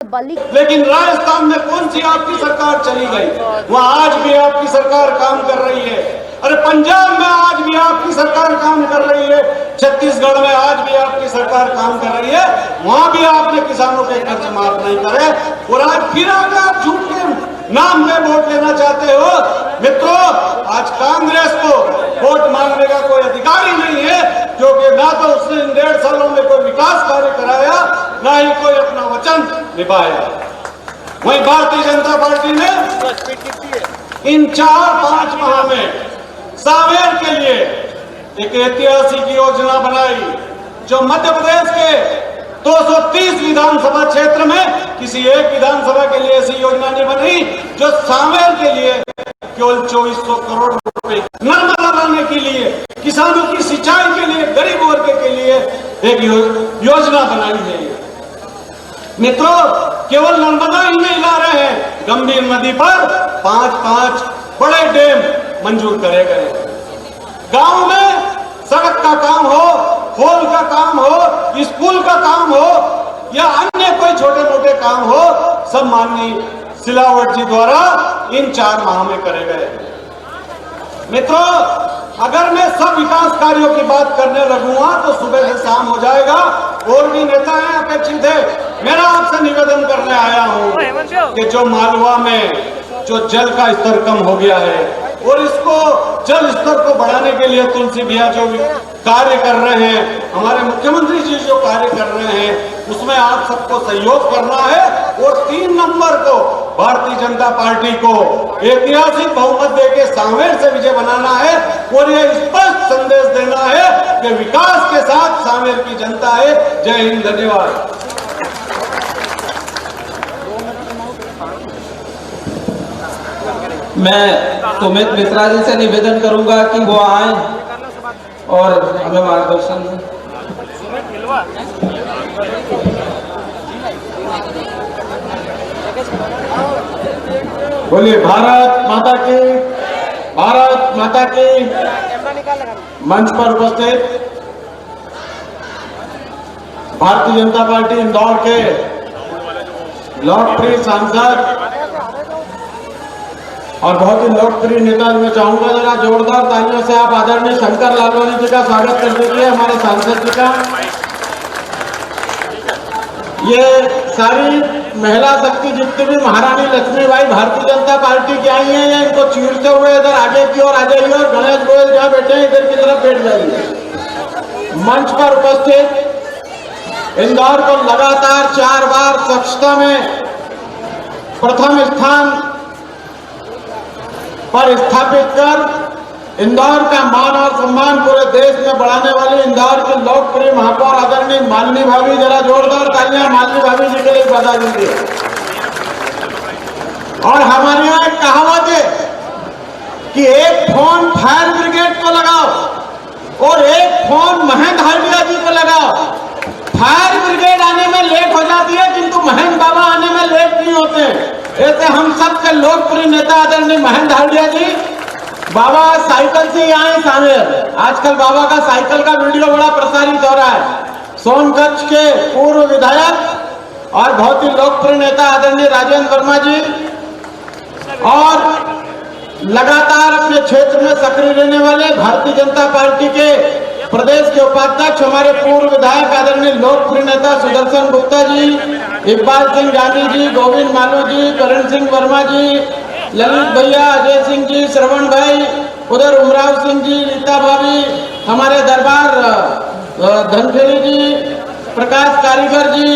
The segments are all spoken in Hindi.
लेकिन राजस्थान में कौन सी आपकी सरकार चली गई? वहां आज भी आपकी सरकार काम कर रही है। अरे पंजाब में आज भी आपकी सरकार काम कर रही है, छत्तीसगढ़ में आज भी आपकी सरकार काम कर रही है, वहां भी आपने किसानों के कर्ज माफ नहीं करे। और आज फिर आप झूठ के नाम में वोट लेना चाहते हो। मित्रों, आज कांग्रेस को वोट मांगने का कोई अधिकार ही नहीं है, क्योंकि ना तो उसने इन 1.5 सालों में कोई विकास कार्य कराया, ना ही कोई अपना वचन निभाया। वहीं भारतीय जनता पार्टी ने इन 4-5 माह में सांवेर के लिए एक ऐतिहासिक योजना बनाई, जो मध्य प्रदेश के 230 विधानसभा क्षेत्र में किसी एक विधानसभा के लिए ऐसी योजना नहीं बनी, जो सांवेर के लिए केवल 2400 करोड़ रुपए नर्मदा लाने के लिए, किसानों की सिंचाई के लिए, गरीब वर्ग के लिए एक योजना बनाई है। मित्रों, केवल नर्मदा ही नहीं ला रहे हैं, गंभीर नदी पर 5 बड़े डैम मंजूर करे गए। गांव में सड़क का काम हो, होल का काम हो, स्कूल का काम हो या अन्य कोई छोटे मोटे काम हो, सब माननीय सिलावट जी द्वारा इन 4 माह में करे गए। मित्रों, अगर मैं सब विकास कार्यों की बात करने लगूंगा तो सुबह से शाम हो जाएगा। और भी नेता हैं अपेक्षित है। मेरा आपसे निवेदन करने आया हूं कि जो मालवा में जो जल का स्तर कम हो गया है और इसको जल स्तर को बढ़ाने के लिए तुलसी भैया जो कार्य कर रहे हैं, हमारे मुख्यमंत्री जी जो कार्य कर रहे हैं, उसमें आप सबको सहयोग करना है। और 3 नंबर को भारतीय जनता पार्टी को ऐतिहासिक बहुमत देके सांवेर से विजय बनाना है और यह स्पष्ट संदेश देना है कि विकास के साथ सांवेर की जनता है। जय हिंद, धन्यवाद। मैं सुमित मिश्रा जी से निवेदन करूंगा कि वो आए और हमें मार्गदर्शन दें। बोलिए भारत माता की, भारत माता की। मंच पर उपस्थित भारतीय जनता पार्टी इंदौर के लोकप्रिय सांसद और बहुत ही लोकप्रिय नेता, मैं चाहूंगा जरा जोरदार तालियों से आप आदरणीय शंकर लालवानी जी का स्वागत कर दीजिए, हमारे सांसद जी का। ये सारी महिला शक्ति जितनी भी महारानी लक्ष्मीबाई भारतीय जनता पार्टी की आई हैं, या इनको चीरते हुए इधर आगे की ओर आ जाइए और गणेश गोयल जहाँ बैठे हैं इधर की तरफ बैठ जाइए। मंच पर उपस्थित इंदौर को लगातार 4 बार स्वच्छता में प्रथम स्थान पर स्थापित कर इंदौर का मान और सम्मान पूरे देश में बढ़ाने वाली इंदौर की लोकप्रिय महापौर आदरणीय मालिनी भाभी, जरा जोरदार तालियां मालिनी भाभी जी के लिए बता दीजिए। और हमारे यहाँ एक कहावत है कि एक फोन फायर ब्रिगेड को लगाओ और एक फोन महेंद्र हांडिया जी को लगाओ। फायर ब्रिगेड आने में लेट हो जाती है, किंतु महेंद्र बाबा आने में लेट नहीं होते। ऐसे हम सबके लोकप्रिय नेता आदरणीय महेंद्र हांडिया जी, बाबा साइकिल से आए सांवेर। आजकल बाबा का साइकिल का वीडियो बड़ा प्रसारित हो रहा है। सोनकच्छ के पूर्व विधायक और बहुत ही लोकप्रिय नेता आदरणीय राजेंद्र वर्मा जी, और लगातार अपने क्षेत्र में सक्रिय रहने वाले भारतीय जनता पार्टी के प्रदेश के उपाध्यक्ष हमारे पूर्व विधायक आदरणीय लोकप्रिय नेता सुदर्शन गुप्ता जी, इकबाल सिंह गांधी जी, गोविंद मालू जी, करण सिंह वर्मा जी, ललित भैया, अजय सिंह जी, श्रवण भाई, उधर उमराव सिंह जी, रीता भाभी, हमारे दरबार धनखेड़ी जी, प्रकाश कारीगर जी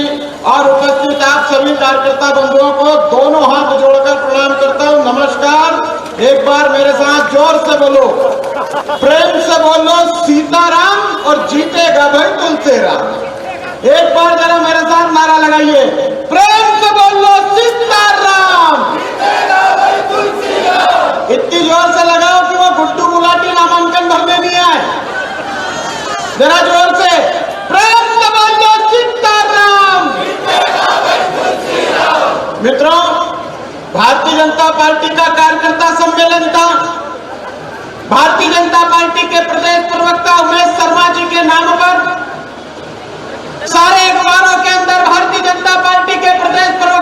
और उपस्थित आप सभी कार्यकर्ता बंधुओं को दोनों हाथ जोड़कर प्रणाम करता हूँ। नमस्कार। एक बार मेरे साथ जोर से बोलो, प्रेम से बोलो, सीताराम और जीतेगा भाई तुलसी राम। एक बार जरा मेरे साथ नारा लगाइए, प्रेम से बोलो सीताराम। इतनी जोर से लगाओ कि वो गुड्डू गुलाटी नामांकन भरने नहीं आए। जरा जोर से, प्रेम से बोलो सीताराम। मित्रों, भारतीय जनता पार्टी का कार्यकर्ता सम्मेलन था। भारतीय जनता पार्टी के प्रदेश प्रवक्ता उमेश शर्मा जी के नाम पर सारे अखबारों के अंदर भारतीय जनता पार्टी के प्रदेश प्रवक्ता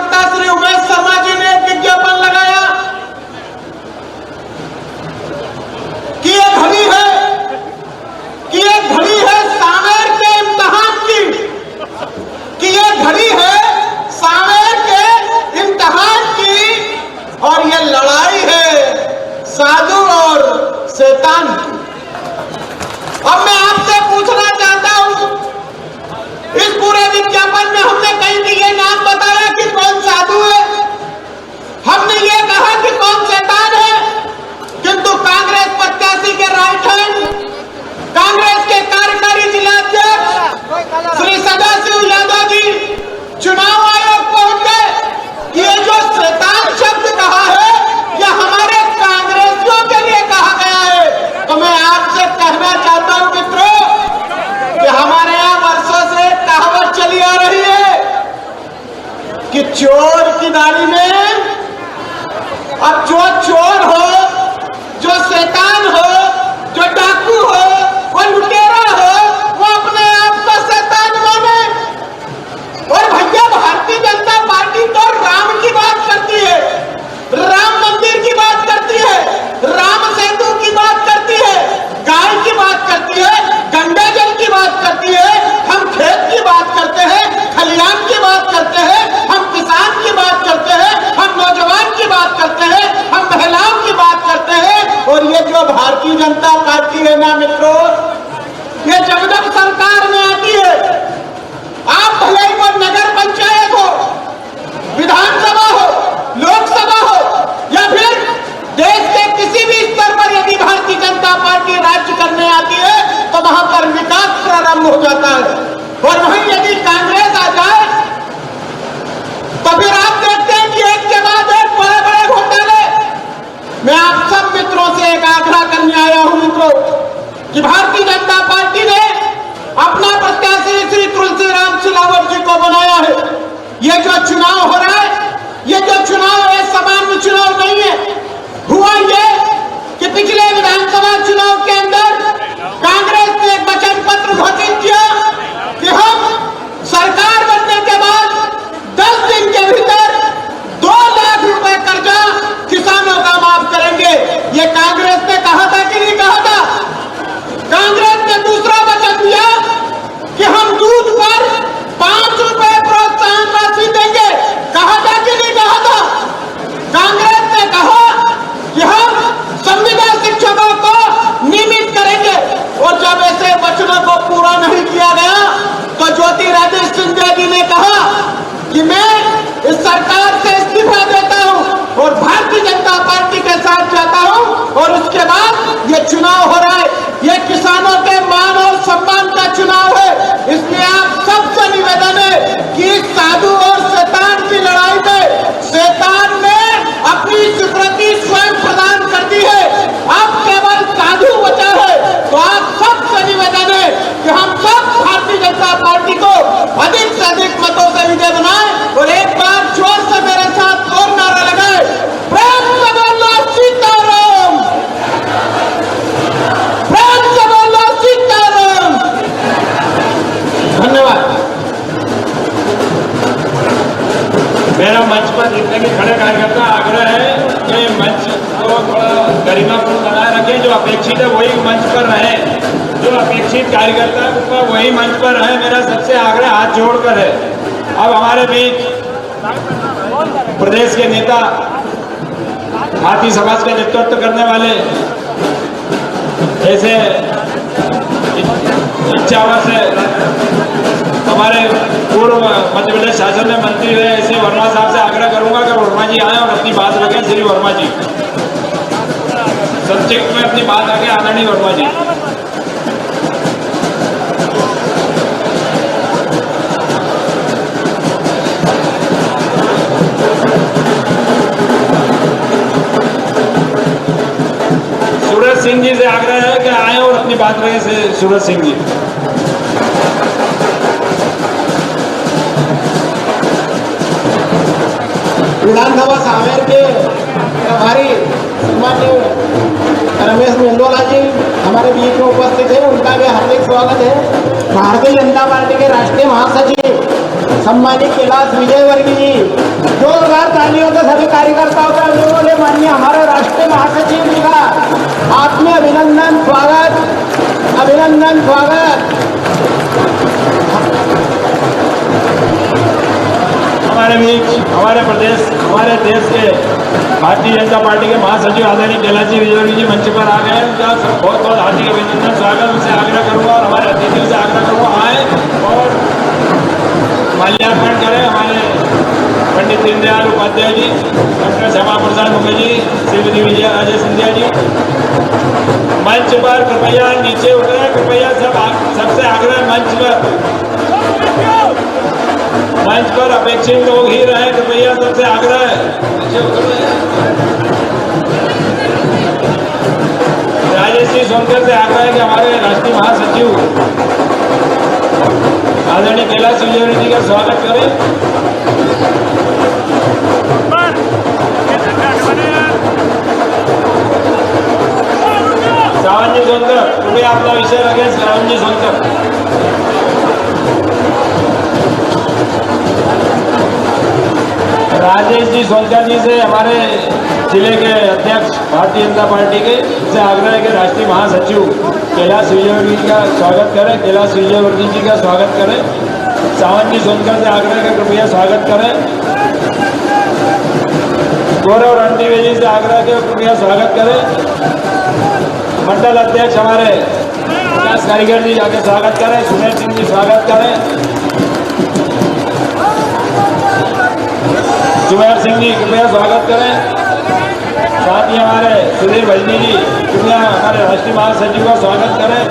चोर की दाढ़ी में, अब जो चोर हो, जो शैतान हो, जो डाकू हो, वो लुटेरा हो, वो अपने आप को शैतान माने। और भैया भारतीय जनता पार्टी तो राम की बात करती है, राम मंदिर की बात करती है, राम सेतु की बात करती है, गाय की बात करती है, गंगा जल की बात करती है, हम खेत की बात करते हैं, खलिहान की बात करते हैं, हम किसान की बात करते हैं, हम नौजवान की बात करते हैं, हम महिलाओं की बात करते हैं। और ये जो भारतीय जनता पार्टी है ना मित्रों, ये जब जब सरकार में आती है, आप भले ही वो नगर पंचायत हो, विधानसभा हो, लोकसभा हो या फिर देश के किसी भी स्तर पर यदि भारतीय जनता पार्टी राज्य करने आती है तो वहां पर विकास प्रारंभ हो जाता है। और वहीं यदि कांग्रेस आ जाए तो फिर आप देखते हैं कि एक के बाद एक बड़े बड़े घोटाले। मैं आप सब मित्रों से एक आग्रह करने आया हूं मित्रों कि भारतीय जनता पार्टी ने अपना प्रत्याशी श्री तुलसीराम सिलावट जी को बनाया है। ये जो चुनाव हो रहा है, ये जो चुनाव है सामान्य चुनाव नहीं है। हुआ ये कि पिछले विधानसभा चुनाव के अंदर कांग्रेस ने एक वचन पत्र घोषित किया कि हम सरकार बनने के बाद 10 दिन के भीतर 2 लाख रुपए कर्जा किसानों का माफ करेंगे। ये कांग्रेस ने कहा था कि नहीं कहा था? कांग्रेस ने दूसरा वचन दिया कि हम दूध पर 5 रुपए प्रोत्साहन राशि देंगे। कहा था कि नहीं कहा था? कांग्रेस ने कहा कि हम संविदा शिक्षकों को नियमित करेंगे। और जब ऐसे वचनों को पूरा नहीं किया गया तो ज्योतिरादित्य सिंधिया जी ने कहा कि मैं इस सरकार से इस्तीफा देता हूं और भारतीय जनता पार्टी के साथ जाता हूं। और उसके बाद ये चुनाव हो रहा है, ये किसानों के मान और सम्मान का चुनाव है। इसलिए आप सबसे निवेदन है कि साधु और शैतान की लड़ाई में शैतान ने अपनी स्वीकृति स्वयं प्रदान कर दी है, अब केवल साधु बचा है। तो आप सबसे निवेदन है कि हम सब भारतीय जनता पार्टी को अधिक से अधिक मतों से विजय बनाए और एक बार जोर से मेरे साथ और नारा लगाए, प्रेम से बोलो सीताराम, प्रेम से बोलो सीताराम। धन्यवाद। मेरा मंच पर जितने भी खड़े कार्यकर्ता आग्रह है कि मंच को थोड़ा गरिमापूर्ण बनाए रखें। जो अपेक्षित है वही मंच पर रहे, जो अपेक्षित कार्यकर्ता है वही मंच पर रहे। मेरा सबसे आग्रह हाथ जोड़कर है। अब हमारे बीच प्रदेश के नेता, भारतीय समाज का नेतृत्व करने वाले, ऐसे इच्छावर से हमारे पूर्व मध्य प्रदेश शासन में मंत्री रहे ऐसे वर्मा साहब से आग्रह करूंगा कि वर्मा जी आए और अपनी बात रखें। श्री वर्मा जी संक्षिप्त में अपनी बात रखें। आदरणीय वर्मा जी। सूरज सिंह जी से आग्रह है कि आए और अपनी बात रखें। से सूरज सिंह जी। विधानसभा सावेर के प्रभारी सम्मान्य रमेश मेंदोला जी हमारे बीच में उपस्थित है, उनका भी हार्दिक स्वागत है। भारतीय जनता पार्टी के राष्ट्रीय महासचिव सम्मानित कैलाश विजयवर्गीय जी, जोरदार तालियों से सभी कार्यकर्ताओं का बोले माननीय हमारे राष्ट्रीय महासचिव जी का आत्मीय अभिनंदन, स्वागत, अभिनंदन, स्वागत। हमारे बीच हमारे प्रदेश, हमारे देश के भारतीय जनता पार्टी के महासचिव आदरणीय कैलाश विजयवर्गीय जी मंच पर आ गए हैं। उनका बहुत बहुत हार्दिक अभिनंदन, स्वागत उनसे आग्रह करूंगा और हमारे अतिथियों से आग्रह करूंगा आए और माल्यार्पण करें। हमारे पंडित दीनदयाल उपाध्याय जी, डॉक्टर श्यामा प्रसाद मुखर्जी, श्रीमती विजया राजे सिंधिया जी मंच पर कृपया नीचे उतरे। कृपया सबसे आग्रह मंच पर अपेक्षित लोग ही रहे। कृपया सबसे आग्रह है। राजेश जी सोनकर से आग्रह है कि हमारे राष्ट्रीय महासचिव आदरणीय कैलाश विजयवर्गीय जी का स्वागत करें। अपना विषय रखे श्रावण जी सोनकर। राजेश जी सोनकर जी से हमारे जिले के अध्यक्ष भारतीय जनता पार्टी के से आग्रह है कि राष्ट्रीय महासचिव कैलाश विजयवर्गीय जी का स्वागत करें। कैलाश विजयवर्गीय जी का स्वागत करें। सावन जी सोनकर से आग्रह है कृपया स्वागत करें। गौरव रणदीवे से आग्रह के कृपया स्वागत करें। मंडल अध्यक्ष हमारे विकास कारीगर जी जाके स्वागत करें। सुमेर सिंह जी स्वागत करें। सुमेर सिंह जी कृपया स्वागत करें। साथ ही हमारे सुधीर भजनी जी कृपया हमारे राष्ट्रीय महासचिव का स्वागत करें।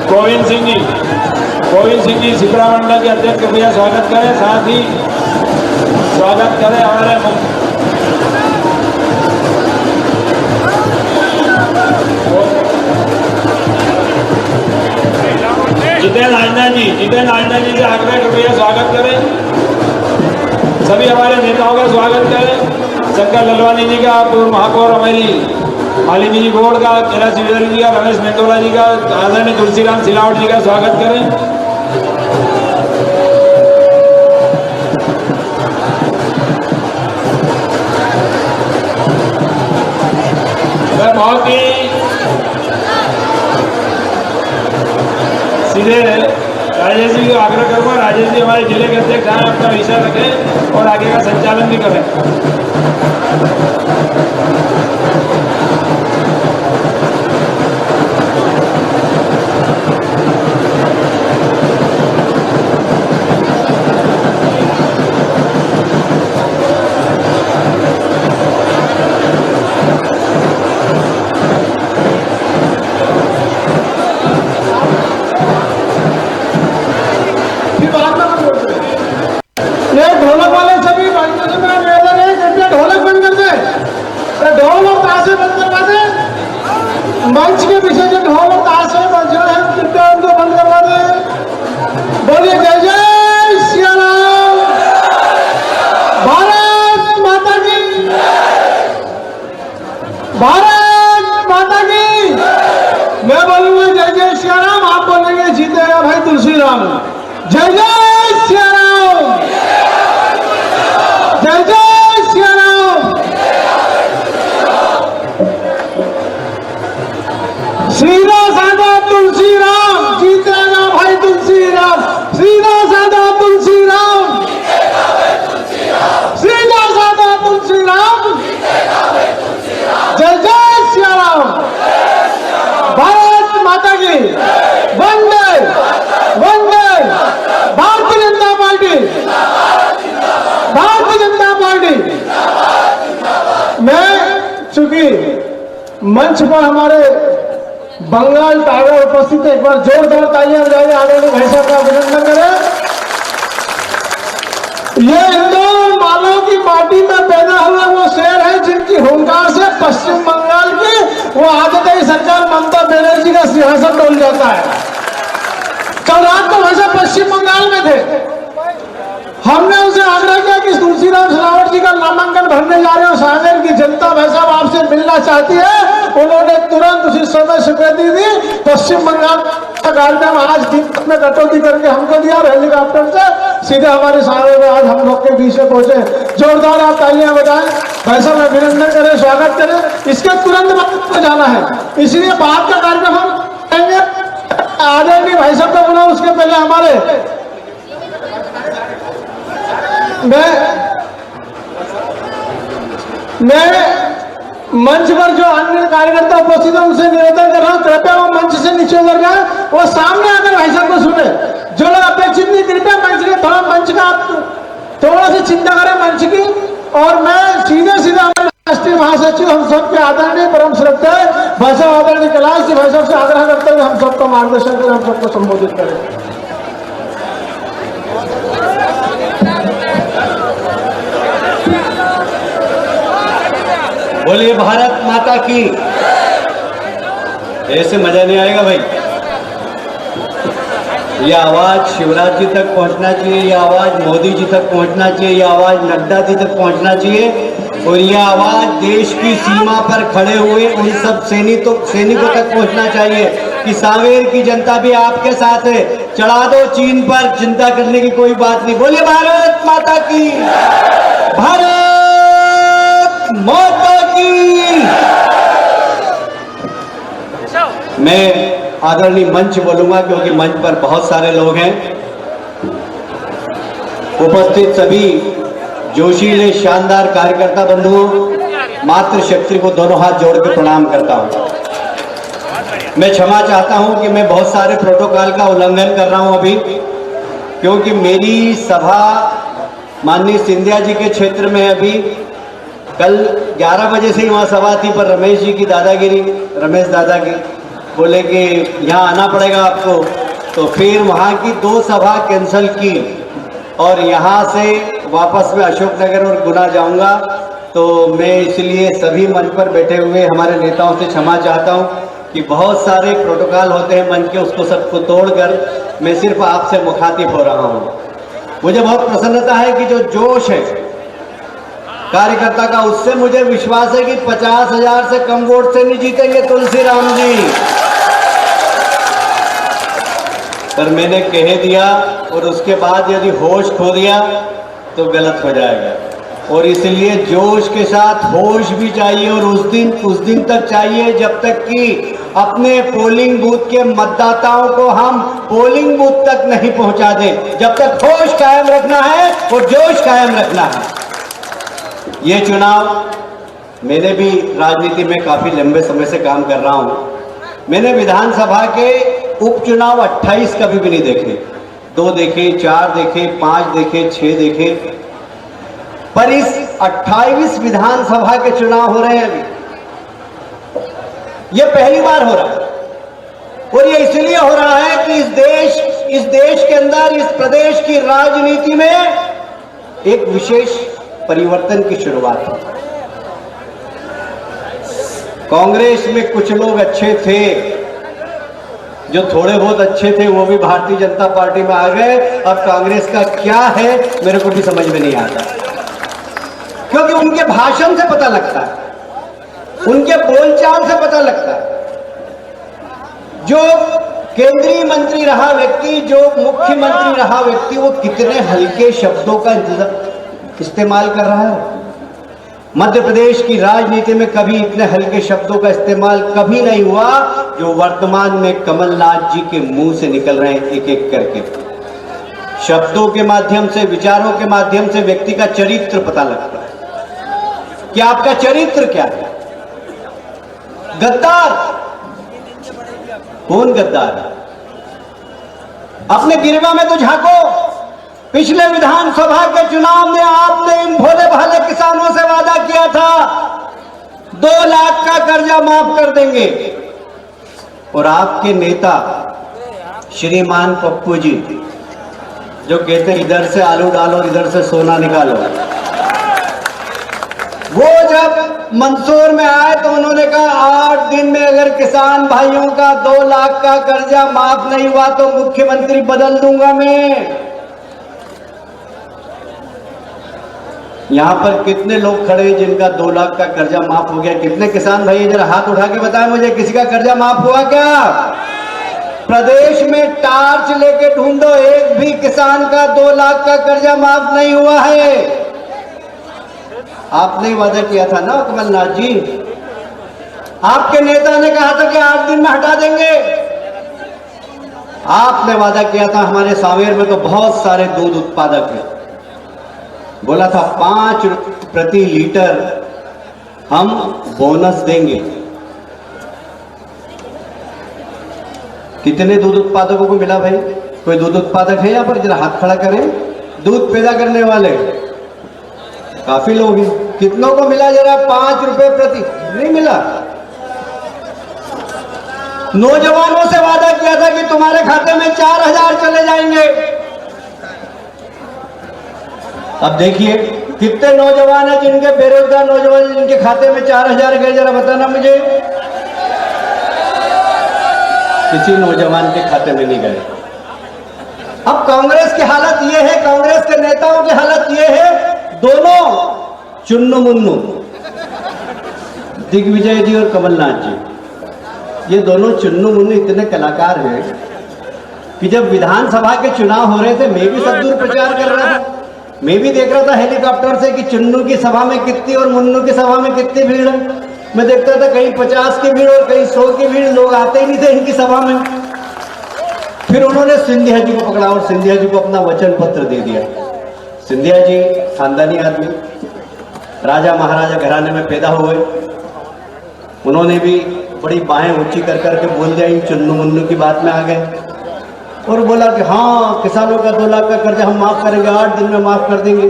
गोविंद सिंह जी सिपरा मंडल के अध्यक्ष कृपया स्वागत करें। साथ ही स्वागत करें हमारे जितेंद्र आंजना जी से आग्रह कृपया स्वागत करें। सभी हमारे नेताओं का स्वागत करें। शंकर ललवानी जी का, पूर्व महापौर हमारी मालिनी जी बोर्ड का, कैलाश विजयवर्गीय जी का, रमेश मेंदोला जी का, आदरणीय तुलसीराम सिलावट जी का स्वागत करें। मैं बहुत ही सीधे राजेश जी को आग्रह करूंगा। राजेश जी हमारे जिले के अध्यक्ष हैं, अपना विषय रखें और आगे का संचालन भी करें। ढोलक वाले सभी भाइयों से मेरा निवेदन है, कृपया ढोलक बंद कर दे। ढोल और ताशे बंद करवा दे। मंच के पीछे जो ढोल और ताशे बज रहे हैं कृपया उनको बंद करवा दे। बोलिए जय जय श्री राम। भारत माता की, भारत माता की। मैं बोलूंगा जय जय श्री राम, आप बोलेंगे जीतेगा भाई तुलसी राम। जय जय श्री राम, जय जय श्री राम। सीधा साधा तुलसी राम जीतेगा भाई तुलसी राम। सीधा साधा तुलसी राम, सीधा साधा तुलसी राम। जय जय श्री राम। भारत माता की वंदे वंदे। Bharatiya Janata party, Bharatiya Janata party. मैं चूंकि मंच पर हमारे बंगाल टाइगर उपस्थित है, एक बार जोरदार तालियां बजाइए आदरणीय भाई साहब का अभिनंदन करें। ये इंदौर मानव की माटी में पैदा हुए वो शेर है जिनकी हुंकार से पश्चिम बंगाल की वो आदमी सरकार ममता बनर्जी का सिंहासन डोल जाता है। कल रात को वैसे पश्चिम बंगाल में थे, हमने उनसे आग्रह किया कि तुलसीराम सिलावट जी का नामांकन भरने जा रहे हो, सांवेर की जनता भाई साहब आपसे मिलना चाहती है। उन्होंने तुरंत उसी समय स्वीकृति दी। पश्चिम बंगाल का कार्यक्रम आज दिन में कटौती करके हमको दिया और हेलीकॉप्टर से सीधे हमारे सांवेर में आज हम लोग के बीच में पहुंचे। जोरदार आप तालियां बजाएं, भाई साहब अभिनंदन करें, स्वागत करें। इसके तुरंत बाद जाना है, इसलिए बाद का कार्यक्रम हम करेंगे। आदरणीय भाई साहब का बुलाओ, उसके पहले हमारे मैं मंच पर जो अन्य कार्यकर्ता उपस्थित है उनसे निवेदन कर रहा हूं, कृपया वो मंच से नीचे उतर गए, वो सामने आकर भाई साहब को सुने। जो लोग अपेक्षित नहीं, कृपया मंच के थोड़ा मंच का थोड़ा सी चिंता करें मंच की। और मैं सीधे सीधा राष्ट्रीय महासचिव हम सबके आदरणीय परम श्रद्धेय भाई साहब आदरणीय कैलाश जी भाई साहब से आग्रह करते हुए हम सबका मार्गदर्शन करें, हम सबको संबोधित करें। बोलिए भारत माता की। ऐसे मजा नहीं आएगा भाई। ये आवाज शिवराज जी तक पहुंचना चाहिए, ये आवाज मोदी जी तक पहुंचना चाहिए, ये आवाज नड्डा जी तक पहुंचना चाहिए। और यह आवाज देश की सीमा पर खड़े हुए उन सब सैनिकों तक पहुंचना चाहिए कि सांवेर की जनता भी आपके साथ है। चढ़ा दो चीन पर, चिंता करने की कोई बात नहीं। बोलिए भारत माता की, भारत माता की। मैं आदरणीय मंच बोलूंगा क्योंकि मंच पर बहुत सारे लोग हैं। उपस्थित सभी जोशीले शानदार कार्यकर्ता बंधुओं, मातृशक्ति को दोनों हाथ जोड़ के प्रणाम करता हूं। मैं क्षमा चाहता हूं कि मैं बहुत सारे प्रोटोकॉल का उल्लंघन कर रहा हूं अभी, क्योंकि मेरी सभा माननीय सिंधिया जी के क्षेत्र में अभी कल 11 बजे से ही वहां सभा थी, पर रमेश जी की दादागिरी, रमेश दादा की बोले कि यहाँ आना पड़ेगा आपको, तो फिर वहाँ की 2 सभा कैंसिल की और यहाँ से वापस में अशोकनगर और गुना जाऊँगा। तो मैं इसलिए सभी मंच पर बैठे हुए हमारे नेताओं से क्षमा चाहता हूँ कि बहुत सारे प्रोटोकॉल होते हैं मंच के, उसको सबको तोड़कर मैं सिर्फ आपसे मुखातिब हो रहा हूँ। मुझे बहुत प्रसन्नता है कि जो जोश है कार्यकर्ता का, उससे मुझे विश्वास है कि 50,000 से कम वोट से नहीं जीतेंगे तुलसीराम जी। पर मैंने कह दिया और उसके बाद यदि होश खो दिया तो गलत हो जाएगा, और इसलिए जोश के साथ होश भी चाहिए, और उस दिन तक चाहिए जब तक कि अपने पोलिंग बूथ के मतदाताओं को हम पोलिंग बूथ तक नहीं पहुंचा दें। जब तक होश कायम रखना है और जोश कायम रखना है। ये चुनाव, मैंने भी राजनीति में काफी लंबे समय से काम कर रहा हूं। मैंने विधानसभा के उपचुनाव 28 कभी भी नहीं देखे, 2 देखे, 4 देखे, 5 देखे, 6 देखे, पर इस 28 विधानसभा के चुनाव हो रहे हैं अभी, ये पहली बार हो रहा है। और ये इसलिए हो रहा है कि इस देश के अंदर, इस प्रदेश की राजनीति में एक विशेष परिवर्तन की शुरुआत है। कांग्रेस में कुछ लोग अच्छे थे, जो थोड़े बहुत अच्छे थे वो भी भारतीय जनता पार्टी में आ गए। अब कांग्रेस का क्या है मेरे को भी समझ में नहीं आता, क्योंकि उनके भाषण से पता लगता है, उनके बोलचाल से पता लगता है। जो केंद्रीय मंत्री रहा व्यक्ति, जो मुख्यमंत्री रहा व्यक्ति, वो कितने हल्के शब्दों का इस्तेमाल कर रहा है। मध्य प्रदेश की राजनीति में कभी इतने हल्के शब्दों का इस्तेमाल कभी नहीं हुआ जो वर्तमान में कमलनाथ जी के मुंह से निकल रहे हैं, एक एक करके। शब्दों के माध्यम से, विचारों के माध्यम से व्यक्ति का चरित्र पता लगता है कि आपका चरित्र क्या है। गद्दार, कौन गद्दार है? अपने गिरवा में तो झांको। पिछले विधानसभा के चुनाव में आपने इन भोले भाले किसानों से वादा किया था 2 लाख का कर्जा माफ कर देंगे, और आपके नेता श्रीमान पप्पू जी जो कहते हैं इधर से आलू डालो इधर से सोना निकालो, वो जब मंदसौर में आए तो उन्होंने कहा 8 दिन में अगर किसान भाइयों का 2 लाख का कर्जा माफ नहीं हुआ तो मुख्यमंत्री बदल दूंगा मैं। यहां पर कितने लोग खड़े हैं जिनका 2 लाख का कर्जा माफ हो गया? कितने किसान भाई जरा हाथ उठा के बताएं मुझे, किसी का कर्जा माफ हुआ क्या? प्रदेश में टार्च लेके ढूंढो, एक भी किसान का 2 लाख का कर्जा माफ नहीं हुआ है। आपने वादा किया था ना कमलनाथ जी, आपके नेता ने कहा था कि 8 दिन में हटा देंगे। आपने वादा किया था। हमारे सांवेर में तो बहुत सारे दूध उत्पादक हैं, बोला था 5 प्रति लीटर हम बोनस देंगे। कितने दूध उत्पादकों को मिला भाई? कोई दूध उत्पादक है यहाँ पर? जरा हाथ खड़ा करें। दूध पैदा करने वाले काफी लोग हैं, कितनों को मिला? जरा 5 रुपए प्रति, नहीं मिला। नौजवानों से वादा किया था कि तुम्हारे खाते में 4,000 चले जाएंगे। अब देखिए कितने नौजवान हैं जिनके, बेरोजगार नौजवान जिनके खाते में 4,000 गए, जरा बताना मुझे। किसी नौजवान के खाते में नहीं गए। अब कांग्रेस की हालत यह है, कांग्रेस के नेताओं की हालत यह है, दोनों चुन्नू मुन्नू, दिग्विजय जी और कमलनाथ जी, ये दोनों चुन्नू मुन्नू इतने कलाकार हैं कि जब विधानसभा के चुनाव हो रहे थे मैं भी सब दूर प्रचार कर रहा था। मैं भी देख रहा था हेलीकॉप्टर से कि चुन्नू की सभा में कितनी और मुन्नू की सभा में कितनी भीड़ है। मैं देखता था कहीं 50 की भीड़ और कहीं 100 की भीड़, लोग आते ही नहीं थे इनकी सभा में। फिर उन्होंने सिंधिया जी को पकड़ा और सिंधिया जी को अपना वचन पत्र दे दिया। सिंधिया जी खानदानी आदमी, राजा महाराजा घराने में पैदा हुए, उन्होंने भी बड़ी बाहें ऊंची कर करके बोल दिया, इन चुन्नू मुन्नू की बात में आ गए और बोला कि हाँ किसानों का 2 लाख का कर्जा हम माफ करेंगे, 8 दिन में माफ कर देंगे,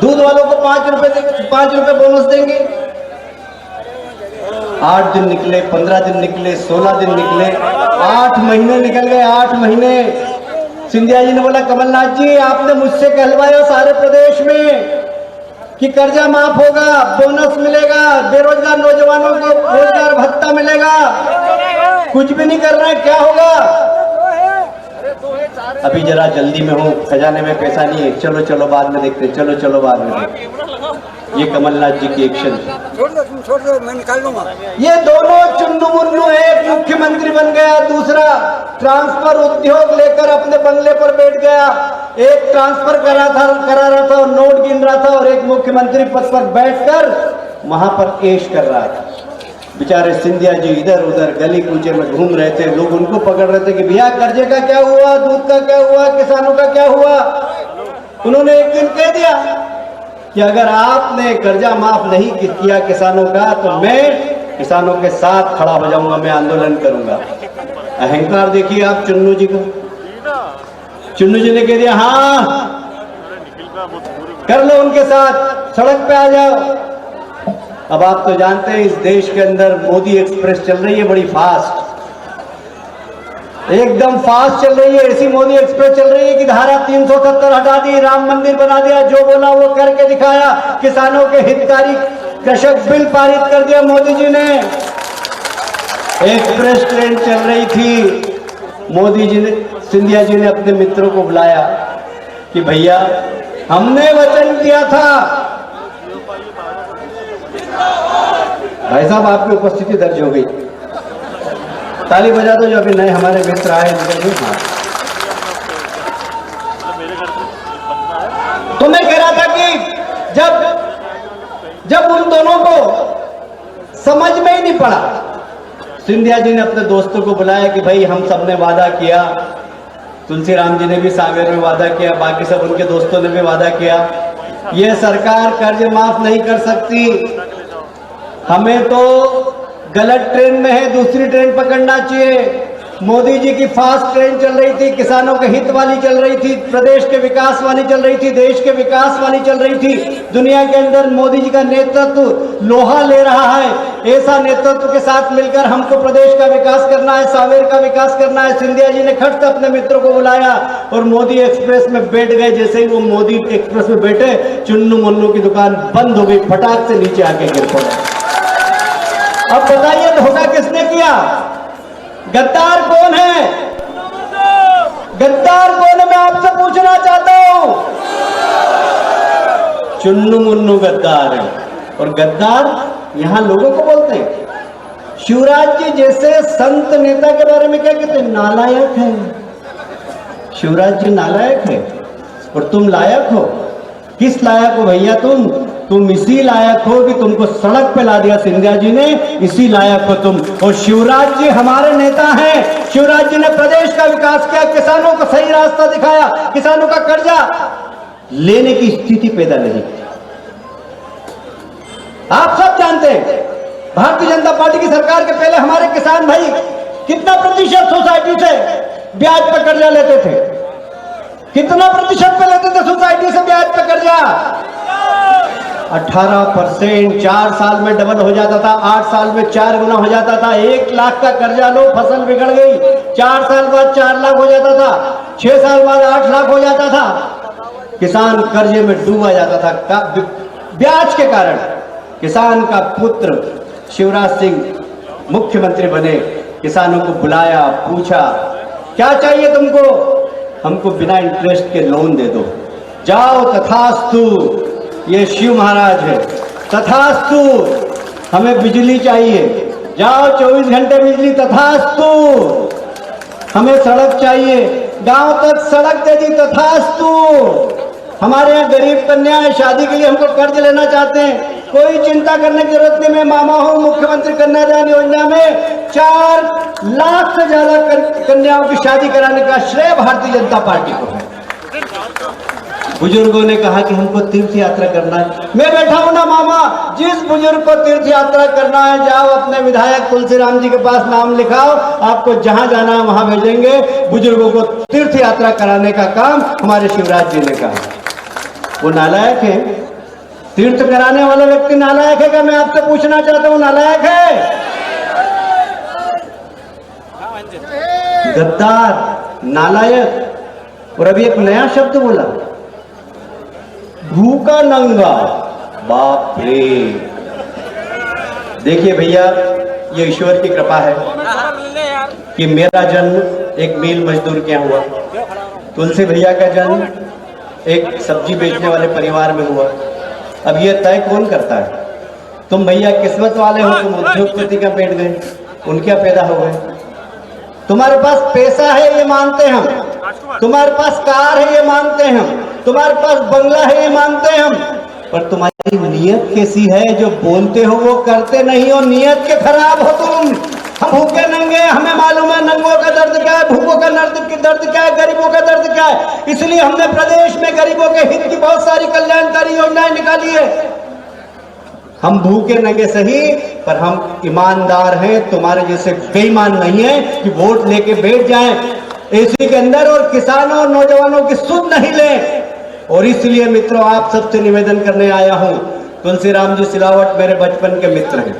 दूध वालों को 5 रुपए बोनस देंगे। 8 दिन निकले, 15 दिन निकले, 16 दिन निकले, 8 महीने निकल गए। 8 महीने सिंधिया जी ने बोला, कमलनाथ जी आपने मुझसे कहलवाया सारे प्रदेश में कि कर्जा माफ होगा, बोनस मिलेगा, बेरोजगार नौजवानों को रोजगार भत्ता मिलेगा, कुछ भी नहीं कर रहे हैं, क्या होगा? अभी जरा जल्दी में हूँ, खजाने में पैसा नहीं है, चलो चलो बाद में देखते, चलो चलो बाद में देखते। ये कमलनाथ जी की एक्शन। छोड़ दो मैं निकाल लूंगा। ये दोनों चुन्नू मुन्नू, एक मुख्यमंत्री बन गया, दूसरा ट्रांसफर उद्योग लेकर अपने बंगले पर बैठ गया। एक ट्रांसफर करा रहा था और नोट गिन रहा था, और एक मुख्यमंत्री पद पर बैठकर वहां पर ऐश कर रहा था। बेचारे सिंधिया जी इधर उधर गली कूचे में घूम रहे थे, लोग उनको पकड़ रहे थे कि भैया कर्जे का क्या हुआ, दूध का क्या हुआ, किसानों का क्या हुआ। उन्होंने एक दिन कह दिया कि अगर आपने कर्जा माफ नहीं किया किसानों का तो मैं किसानों के साथ खड़ा हो जाऊंगा, मैं आंदोलन करूंगा। अहंकार देखिए आप चुन्नू जी को। चुन्नू जी ने कह दिया हाँ कर लो उनके साथ, सड़क पे आ जाओ। अब आप तो जानते हैं इस देश के अंदर मोदी एक्सप्रेस चल रही है, बड़ी फास्ट, एकदम फास्ट चल रही है। ऐसी मोदी एक्सप्रेस चल रही है कि धारा 370 हटा दी, राम मंदिर बना दिया, जो बोला वो करके दिखाया, किसानों के हितकारी कृषक बिल पारित कर दिया मोदी जी ने। एक्सप्रेस ट्रेन चल रही थी, मोदी जी ने, सिंधिया जी ने अपने मित्रों को बुलाया कि भैया हमने वचन दिया था। भाई साहब आपकी उपस्थिति दर्ज हो गई, ताली बजा दो जो अभी नए हमारे मित्र आए। तो मैं कह रहा था कि जब उन दोनों को समझ में ही नहीं पड़ा, सिंधिया जी ने अपने दोस्तों को बुलाया कि भाई हम सब ने वादा किया, तुलसीराम जी ने भी सावेर में वादा किया, बाकी सब उनके दोस्तों ने भी वादा किया, ये सरकार कर्ज माफ नहीं कर सकती, हमें तो गलत ट्रेन में है, दूसरी ट्रेन पकड़ना चाहिए। मोदी जी की फास्ट ट्रेन चल रही थी, किसानों के हित वाली चल रही थी, प्रदेश के विकास वाली चल रही थी, देश के विकास वाली चल रही थी। दुनिया के अंदर मोदी जी का नेतृत्व लोहा ले रहा है, ऐसा नेतृत्व के साथ मिलकर हमको प्रदेश का विकास करना है, सावेर का विकास करना है। सिंधिया जी ने खट से अपने मित्रों को बुलाया और मोदी एक्सप्रेस में बैठ गए। जैसे ही वो मोदी एक्सप्रेस में बैठे, चुन्नू मुन्नू की दुकान बंद हो गई, फटाक से नीचे आके गिर पड़ा। अब बताइए धोखा किसने किया? गद्दार कौन है? गद्दार कौन है मैं आपसे पूछना चाहता हूं। चुन्नू मुन्नू गद्दार है, और गद्दार यहां लोगों को बोलते हैं। शिवराज जी जैसे संत नेता के बारे में क्या कहते हैं? नालायक है। शिवराज जी नालायक है और तुम लायक हो। किस लायक हो भैया? तुम इसी लायक हो कि तुमको सड़क पे ला दिया सिंधिया जी ने, इसी लायक हो तुम। और शिवराज जी हमारे नेता हैं। शिवराज जी ने प्रदेश का विकास किया, किसानों को सही रास्ता दिखाया, किसानों का कर्जा लेने की स्थिति पैदा नहीं की। आप सब जानते हैं भारतीय जनता पार्टी की सरकार के पहले हमारे किसान भाई कितना प्रतिशत सोसाइटी से ब्याज पर कर्जा लेते थे? कितना प्रतिशत पे लेते थे सोसाइटी से ब्याज पर कर्जा? 18%। 4 साल में डबल हो जाता था, 8 साल में 4 गुना हो जाता था। 1 लाख का कर्जा लो, फसल बिगड़ गई, 4 साल बाद 4 लाख हो जाता था, 6 साल बाद 8 लाख हो जाता था। किसान कर्जे में डूबा जाता था ब्याज के कारण। किसान का पुत्र शिवराज सिंह मुख्यमंत्री बने, किसानों को बुलाया, पूछा क्या चाहिए तुमको? हमको बिना इंटरेस्ट के लोन दे दो। जाओ तथास्तु, ये शिव महाराज है। तथास्तु, हमें बिजली चाहिए, जाओ 24 घंटे बिजली, तथास्तु। हमें सड़क चाहिए, गांव तक सड़क दे दी, तथास्तु। हमारे यहाँ गरीब कन्याएं शादी के लिए हमको कर्ज लेना चाहते हैं, कोई चिंता करने की जरूरत नहीं। मैं मामा हूँ, मुख्यमंत्री कन्यादान योजना में 4 लाख से ज्यादा कन्याओं की शादी कराने का श्रेय भारतीय जनता पार्टी को है। बुजुर्गों ने कहा कि हमको तीर्थ यात्रा करना है, मैं बैठा हूं ना मामा, जिस बुजुर्ग को तीर्थ यात्रा करना है जाओ अपने विधायक तुलसीराम जी के पास नाम लिखाओ, आपको जहां जाना है वहां भेजेंगे। बुजुर्गों को तीर्थ यात्रा कराने का काम हमारे शिवराज जी ने कहा। वो नालायक है, तीर्थ कराने वाला व्यक्ति नालायक है क्या? मैं आपसे पूछना चाहता हूं, नालायक है? गद्दार, नालायक। और अभी एक नया शब्द बोला, भूखा नंगा। बाप रे! देखिए भैया, ये ईश्वर की कृपा है कि मेरा जन्म एक मील मजदूर के यहाँ हुआ, तुलसी भैया का जन्म एक सब्जी बेचने वाले परिवार में हुआ। अब ये तय कौन करता है? तुम भैया किस्मत वाले हो, तुम उद्योगपति का पेट गए, उनके पैदा हो गए। तुम्हारे पास पैसा है ये मानते हैं हम, तुम्हारे पास कार है ये मानते हैं हम, तुम्हारे पास बंगला है ये मानते हैं हम, पर तुम्हारी नीयत कैसी है? जो बोलते हो वो करते नहीं हो, नीयत के खराब हो तुम। हम भूखे नंगे, हमें मालूम है नंगों का दर्द क्या है, भूखों का दर्द क्या है, गरीबों का दर्द क्या है। इसलिए हमने प्रदेश में गरीबों के हित की बहुत सारी कल्याणकारी योजनाएं निकाली है। हम भूखे नंगे सही, पर हम ईमानदार हैं, तुम्हारे जैसे बेईमान नहीं है कि वोट लेके बैठ जाएं एसी के अंदर और किसानों और नौजवानों की सुध नहीं लें। और इसलिए मित्रों, आप सबसे निवेदन करने आया हूं। तुलसीराम जी सिलावट मेरे बचपन के मित्र हैं,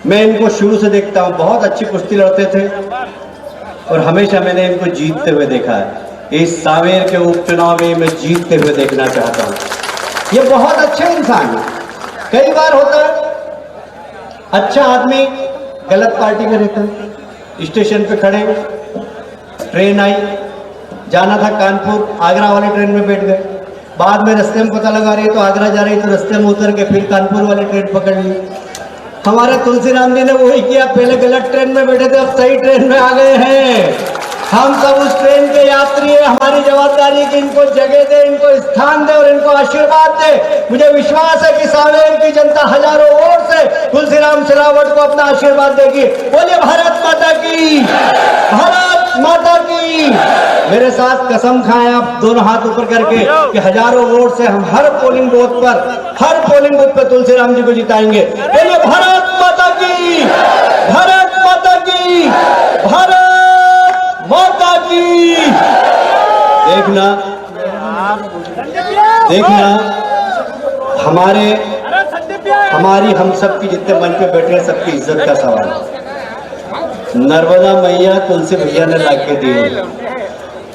मैं इनको शुरू से देखता हूं, बहुत अच्छी कुश्ती लड़ते थे और हमेशा मैंने इनको जीतते हुए देखा है। इस सांवेर के उपचुनाव में मैं जीतते हुए देखना चाहता हूं। ये बहुत अच्छे इंसान है। कई बार होता है अच्छा आदमी गलत पार्टी में रहता है, स्टेशन पे खड़े, ट्रेन आई, जाना था कानपुर, आगरा वाली ट्रेन में बैठ गए, बाद में रास्ते में पता लगा रही तो आगरा जा रही, तो रास्ते में उतर के फिर कानपुर वाली ट्रेन पकड़ ली। हमारे तुलसीराम जी ने वही किया, पहले गलत ट्रेन में बैठे थे, अब सही ट्रेन में आ गए हैं। हम सब उस ट्रेन के यात्री हैं, हमारी जवाबदारी कि इनको जगह दे, इनको स्थान दे और इनको आशीर्वाद दे। मुझे विश्वास है कि सांवेर की जनता हजारों वोट से तुलसीराम सिलावट को अपना आशीर्वाद देगी। बोलिए भारत माता की, भारत माता की। मेरे साथ कसम खाएं आप दोनों हाथ ऊपर करके कि हजारों वोट से हम हर पोलिंग बूथ पर तुलसीराम जी को जिताएंगे। बोलिए भारत माता की, भारत माता की, भारत माता की। देखना हमारी हम सब की जितने मंच पे बैठे हैं सबकी इज्जत का सवाल है। नर्मदा मैया तुलसी भैया ने ला के दी है।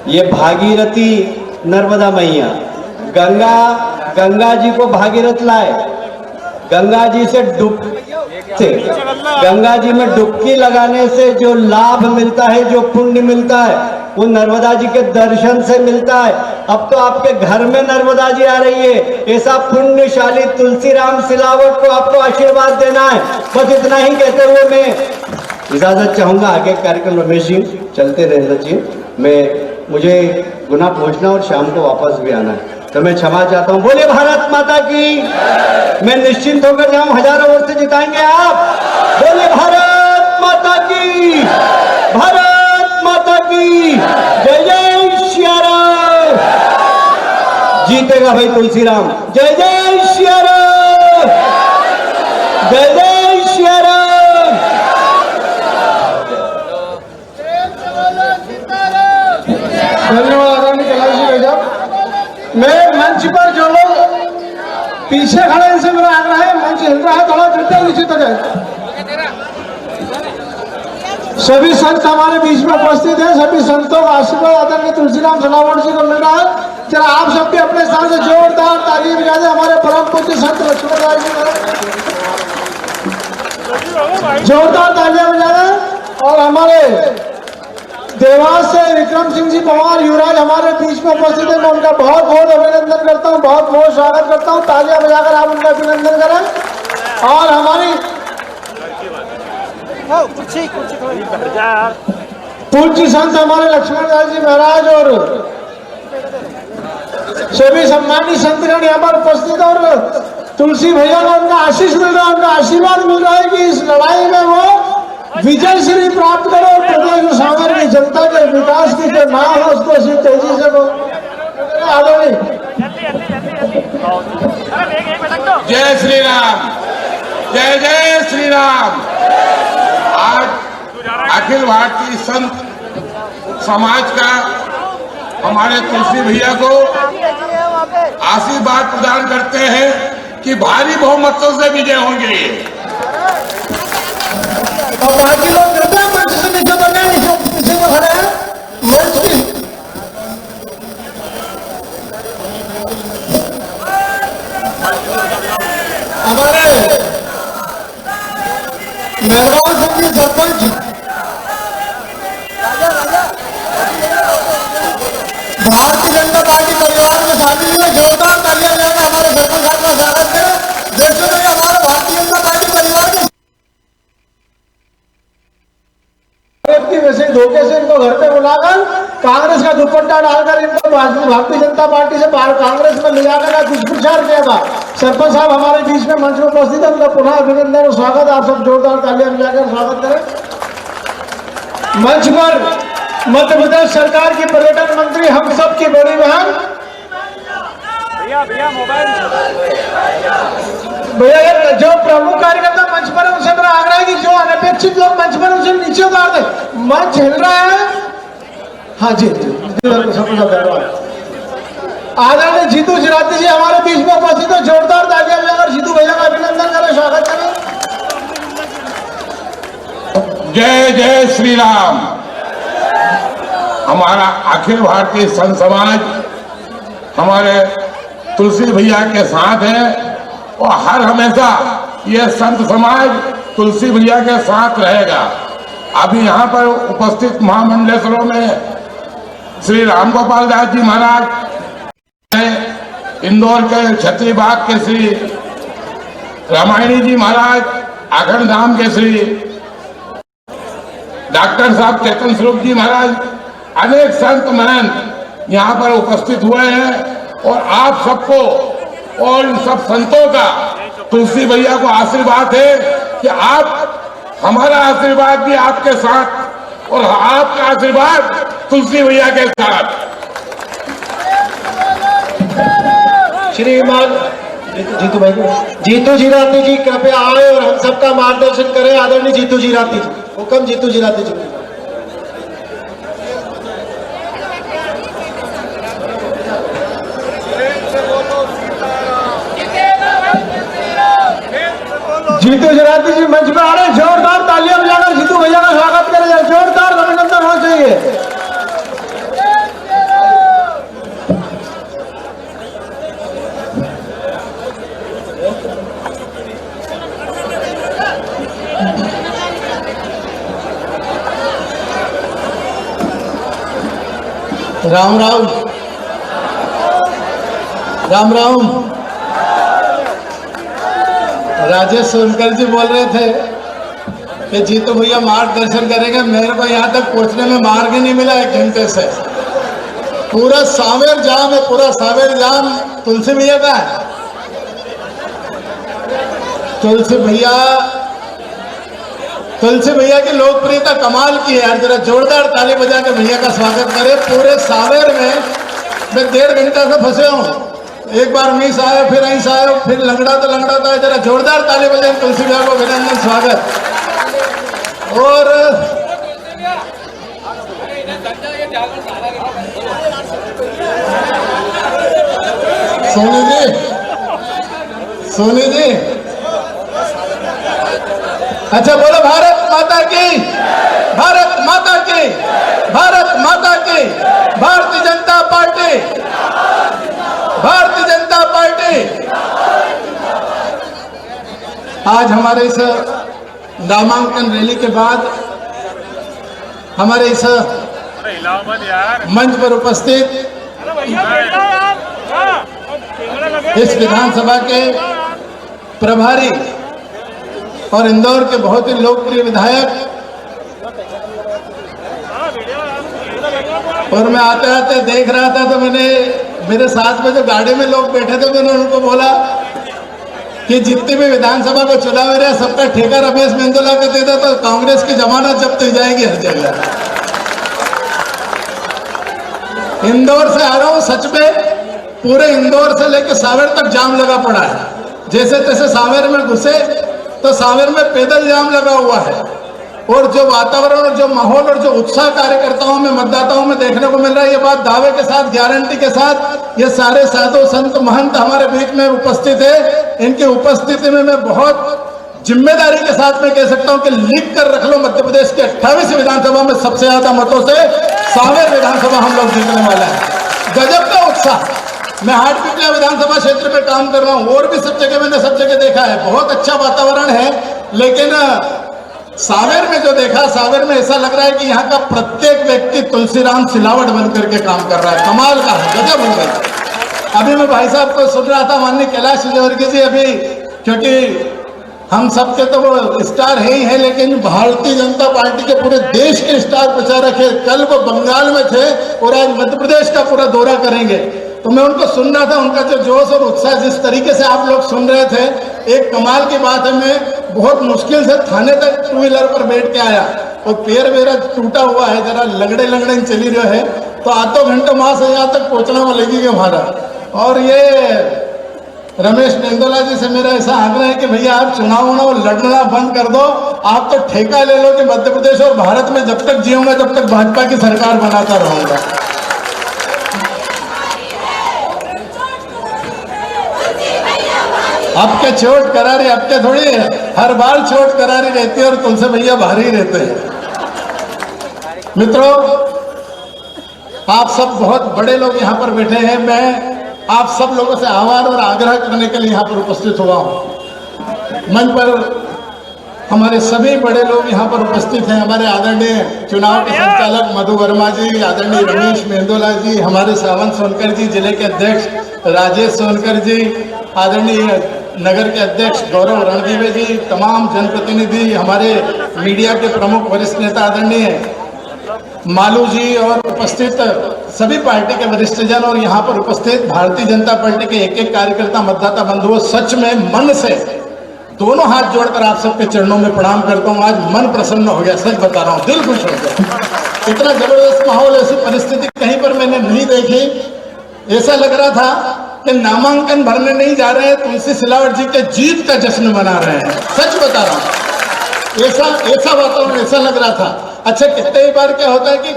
ये भागीरथी नर्मदा मैया, गंगा जी को भागीरथ लाए, गंगा जी में डुबकी लगाने से जो लाभ मिलता है, जो पुण्य मिलता है, वो नर्मदा जी के दर्शन से मिलता है। अब तो आपके घर में नर्मदा जी आ रही है। ऐसा पुण्यशाली तुलसीराम सिलावट को आपको आशीर्वाद देना है। बस इतना ही कहते हुए मैं इजाजत चाहूंगा। आगे कार्यक्रम रमेश जी चलते रहना चाहिए, मुझे गुना पहुंचना और शाम को वापस भी आना है, तो मैं क्षमा चाहता हूं। बोले भारत माता की। मैं निश्चिंत होकर जाऊं, हजारों वोट से जिताएंगे आप। बोले भारत माता की, भारत माता की। जय जय श्री राम। जीतेगा भाई तुलसीराम। जय जय श्री राम, जय जय श्री राम। धन्यवाद आदरणीय कैलाश जी भैया। मैं मंच पर जो लोग पीछे खड़े हैं, इनसे मेरा आग्रह है, मंच हिल रहा है, थोड़ा गिरते निश्चित हो जाए। सभी संत हमारे बीच में उपस्थित हैं, सभी संतों का आशीर्वाद आदरणीय तुलसीराम सिलावट जी को मिल रहा है। चला आप सब भी अपने स्थान से जोरदार ताली बजा दें। हमारे परम पूज्य संत लक्ष्मणदास जी जोरदार तालियां बजा दें। और हमारे देवास से विक्रम सिंह जी पवार युवराज हमारे बीच में उपस्थित है। मैं उनका बहुत बहुत अभिनंदन करता हूं, बहुत बहुत स्वागत करता हूं। तालियां बजाकर आप उनका अभिनंदन करें। और हमारी पूज्य संत हमारे लक्ष्मण दास जी महाराज और सभी सम्मानित संतगण यहाँ पर उपस्थित है और तुलसी भैया को उनका आशीष मिल रहा है, उनका आशीर्वाद मिल रहा है कि इस लड़ाई में वो विजय श्री प्राप्त करे और प्रदेश में सागर की जनता के विकास की जो नाम है उसको इसी तेजी से वो आदरणीय। जय श्री राम, जय जय श्री राम। आज अखिल भारतीय संत समाज का हमारे तुलसी भैया को आशीर्वाद प्रदान करते हैं कि भारी बहुमतों से विजय होंगे। और बाकी लोग कृपया मंच से नीचे बने, नीचे में खड़े हैं मंच की। हमारे मेहरबान सिंह जी सरपंच भारतीय जनता पार्टी परिवार में शामिल हुए, जोरदार तालियां बजाकर हमारे सरपंच साहब का स्वागत करें। देखो तो ये हमारे भारतीय जनता पार्टी परिवार के व्यक्ति वैसे धोखे से इनको घर पे बुलाकर कांग्रेस का दुपट्टा डालकर इनको भारतीय जनता पार्टी से बाहर कांग्रेस में ले जाकर का दुष्प्रचार किया था। सरपंच साहब हमारे बीच में मंच में उपस्थित है, उनका पुनः अभिनंदन और स्वागत। आप सब जोरदार तालियां बजाकर स्वागत करें। मंच पर मध्य प्रदेश सरकार की पर्यटन मंत्री हम सब की बड़ी बहन भैया जो प्रमुख कार्यकर्ता मंच पर है उनसे मेरा आग्रह है कि जो अनपेक्षित लोग मंच पर उनसे नीचे उतार दे। मंच हिल रहा है। हाँ जी, आदरणीय जीतू जिराती जी हमारे बीच में उपस्थित है, जोरदार तालियां बजाकर जीतू भैया का अभिनंदन करें, स्वागत करें। जय जय श्री राम। हमारा अखिल भारतीय संत समाज हमारे तुलसी भैया के साथ है और हर हमेशा ये संत समाज तुलसी भैया के साथ रहेगा। अभी यहाँ पर उपस्थित महामंडलेश्वरों में श्री राम गोपाल दास जी महाराज, इंदौर के छत्री बाग के श्री रामायणी जी महाराज, अखंड धाम के श्री डॉक्टर साहब चेतन स्वरूप जी महाराज, अनेक संत महंत यहाँ पर उपस्थित हुए हैं और आप सबको और इन सब संतों का तुलसी भैया को आशीर्वाद है कि आप, हमारा आशीर्वाद भी आपके साथ और आपका आशीर्वाद तुलसी भैया के साथ। श्रीमान जीतू भाई जीतू जिराती जी कृपया आए और हम सबका मार्गदर्शन करें। आदरणीय जीतू जिराती जी, हुक्म जीतू जिराती जी। जीतू जिराती जी मंच पे आ रहे, जोरदार तालियां बजाकर जीतू भैया का स्वागत करें, जोरदार अभिनंदन होना चाहिए। राम राम राम राम। राजेश सोनकर जी बोल रहे थे कि जीतू भैया मार्गदर्शन करेंगे। मेरे को यहाँ तक पहुँचने में मार्ग ही नहीं मिला, 1 घंटे से। पूरा सावेर जाम है, पूरा सावेर जाम तुलसी भैया का है। तुलसी भैया की लोकप्रियता कमाल की है यार। जरा जोरदार ताली बजा के भैया का स्वागत करें। पूरे सावेर में मैं 1.5 घंटा से फंसे हूँ। एक बार मीस आया, फिर ऐसा आया, फिर लंगड़ा था। जरा जोरदार ताली बजाएं तुलसी भैया को, अभिनंदन स्वागत। और सोनी जी अच्छा बोलो, भारत माता की, भारत माता की, भारत माता की, भारतीय जनता पार्टी, भारतीय जनता पार्टी। आज हमारे इस नामांकन रैली के बाद हमारे इस मंच पर उपस्थित इस विधानसभा के प्रभारी और इंदौर के बहुत ही लोकप्रिय विधायक, और मैं आते आते देख रहा था तो मैंने मेरे साथ में जो गाड़ी में लोग बैठे थे मैंने उनको बोला कि जितने भी विधानसभा को चुनाव हो रहे हैं सबका ठेका रमेश मेंदोला को देता तो कांग्रेस की जमानत जब्त हो जाएगी हर जगह। इंदौर से आ रहा हूं, सच में पूरे इंदौर से लेकर सावेर तक जाम लगा पड़ा है। जैसे तैसे सावेर में घुसे तो सावेर में पैदल जाम लगा हुआ है, और जो वातावरण और जो माहौल और जो उत्साह कार्यकर्ताओं में, मतदाताओं में देखने को मिल रहा है, ये बात दावे के साथ, गारंटी के साथ ये सारे साधु संत महंत हमारे बीच में उपस्थित है। इनकी उपस्थिति में मैं बहुत जिम्मेदारी के साथ में कह सकता हूं कि लिख कर रख लो, मध्य प्रदेश के 28 विधानसभा में सबसे ज्यादा मतों से सावेर विधानसभा हम लोग जीतने वाला है। गजब का उत्साह। मैं हाटपिपलिया विधानसभा क्षेत्र में काम कर रहा हूं, और भी सब जगह मैंने सब जगह देखा है, बहुत अच्छा वातावरण है। लेकिन सावेर में जो देखा, सावेर में ऐसा लग रहा है कि यहाँ का प्रत्येक व्यक्ति तुलसीराम सिलावट बन करके काम कर रहा है। कमाल का है, गजब हो गया। अभी मैं भाई साहब को सुन रहा था, माननीय कैलाश विजयवर्गीय जी, अभी क्योंकि हम सबके तो वो स्टार है ही है, लेकिन भारतीय जनता पार्टी के पूरे देश के स्टार प्रचारक है। कल वो बंगाल में थे और आज मध्य प्रदेश का पूरा दौरा करेंगे। तो मैं उनको सुन रहा था, उनका जो जोश और उत्साह जिस तरीके से आप लोग सुन रहे थे, एक कमाल की बात है। मैं बहुत मुश्किल से थाने तक 2 व्हीलर पर बैठ के आया और पैर मेरा टूटा हुआ है, जरा लगड़े लगड़े चली रहे है, तो आधो घंटे वहां से यहाँ तक पहुंचना में लगेगा हमारा। और ये रमेश मेंदोला जी से मेरा ऐसा आग्रह है कि भैया आप चुनाव लड़ना बंद कर दो। आप तो ठेका ले लो कि मध्य प्रदेश और भारत में जब तक जीऊंगा तब तक भाजपा की सरकार बनाता रहूंगा। अब क्या चोट करारी, अब क्या थोड़ी हर बार चोट करारी रहती है और तुमसे भैया भारी रहते हैं। मित्रों, आप सब बहुत बड़े लोग यहाँ पर बैठे हैं। मैं आप सब लोगों से आह्वान और आग्रह करने के लिए यहाँ पर उपस्थित हुआ हूँ। मंच पर हमारे सभी बड़े लोग यहाँ पर उपस्थित हैं। हमारे आदरणीय चुनाव के संचालक मधु वर्मा जी, आदरणीय रमेश मेंदोला जी, हमारे सावंत सोनकर जी, जिले के अध्यक्ष राजेश सोनकर जी, आदरणीय नगर के अध्यक्ष गौरव रणदीवे जी, तमाम जनप्रतिनिधि, हमारे मीडिया के प्रमुख वरिष्ठ नेता आदरणीय मालू जी, और उपस्थित सभी पार्टी के वरिष्ठजन और यहाँ पर उपस्थित भारतीय जनता पार्टी के एक एक कार्यकर्ता, मतदाता बंधुओं, सच में मन से दोनों हाथ जोड़कर आप सबके चरणों में प्रणाम करता हूँ। आज मन प्रसन्न हो गया, सच बता रहा हूँ, दिल खुश हो गया। इतना जबरदस्त माहौल, ऐसी परिस्थिति कहीं पर मैंने नहीं देखी। ऐसा लग रहा था कि नामांकन भरने नहीं जा रहे हैं, तुलसी सिलावट जी के जीत का जश्न मना रहे हैं। सच बता रहा हूँ, ऐसा वातावरण ऐसा लग रहा था। अच्छा, कितने बार क्या होता है कि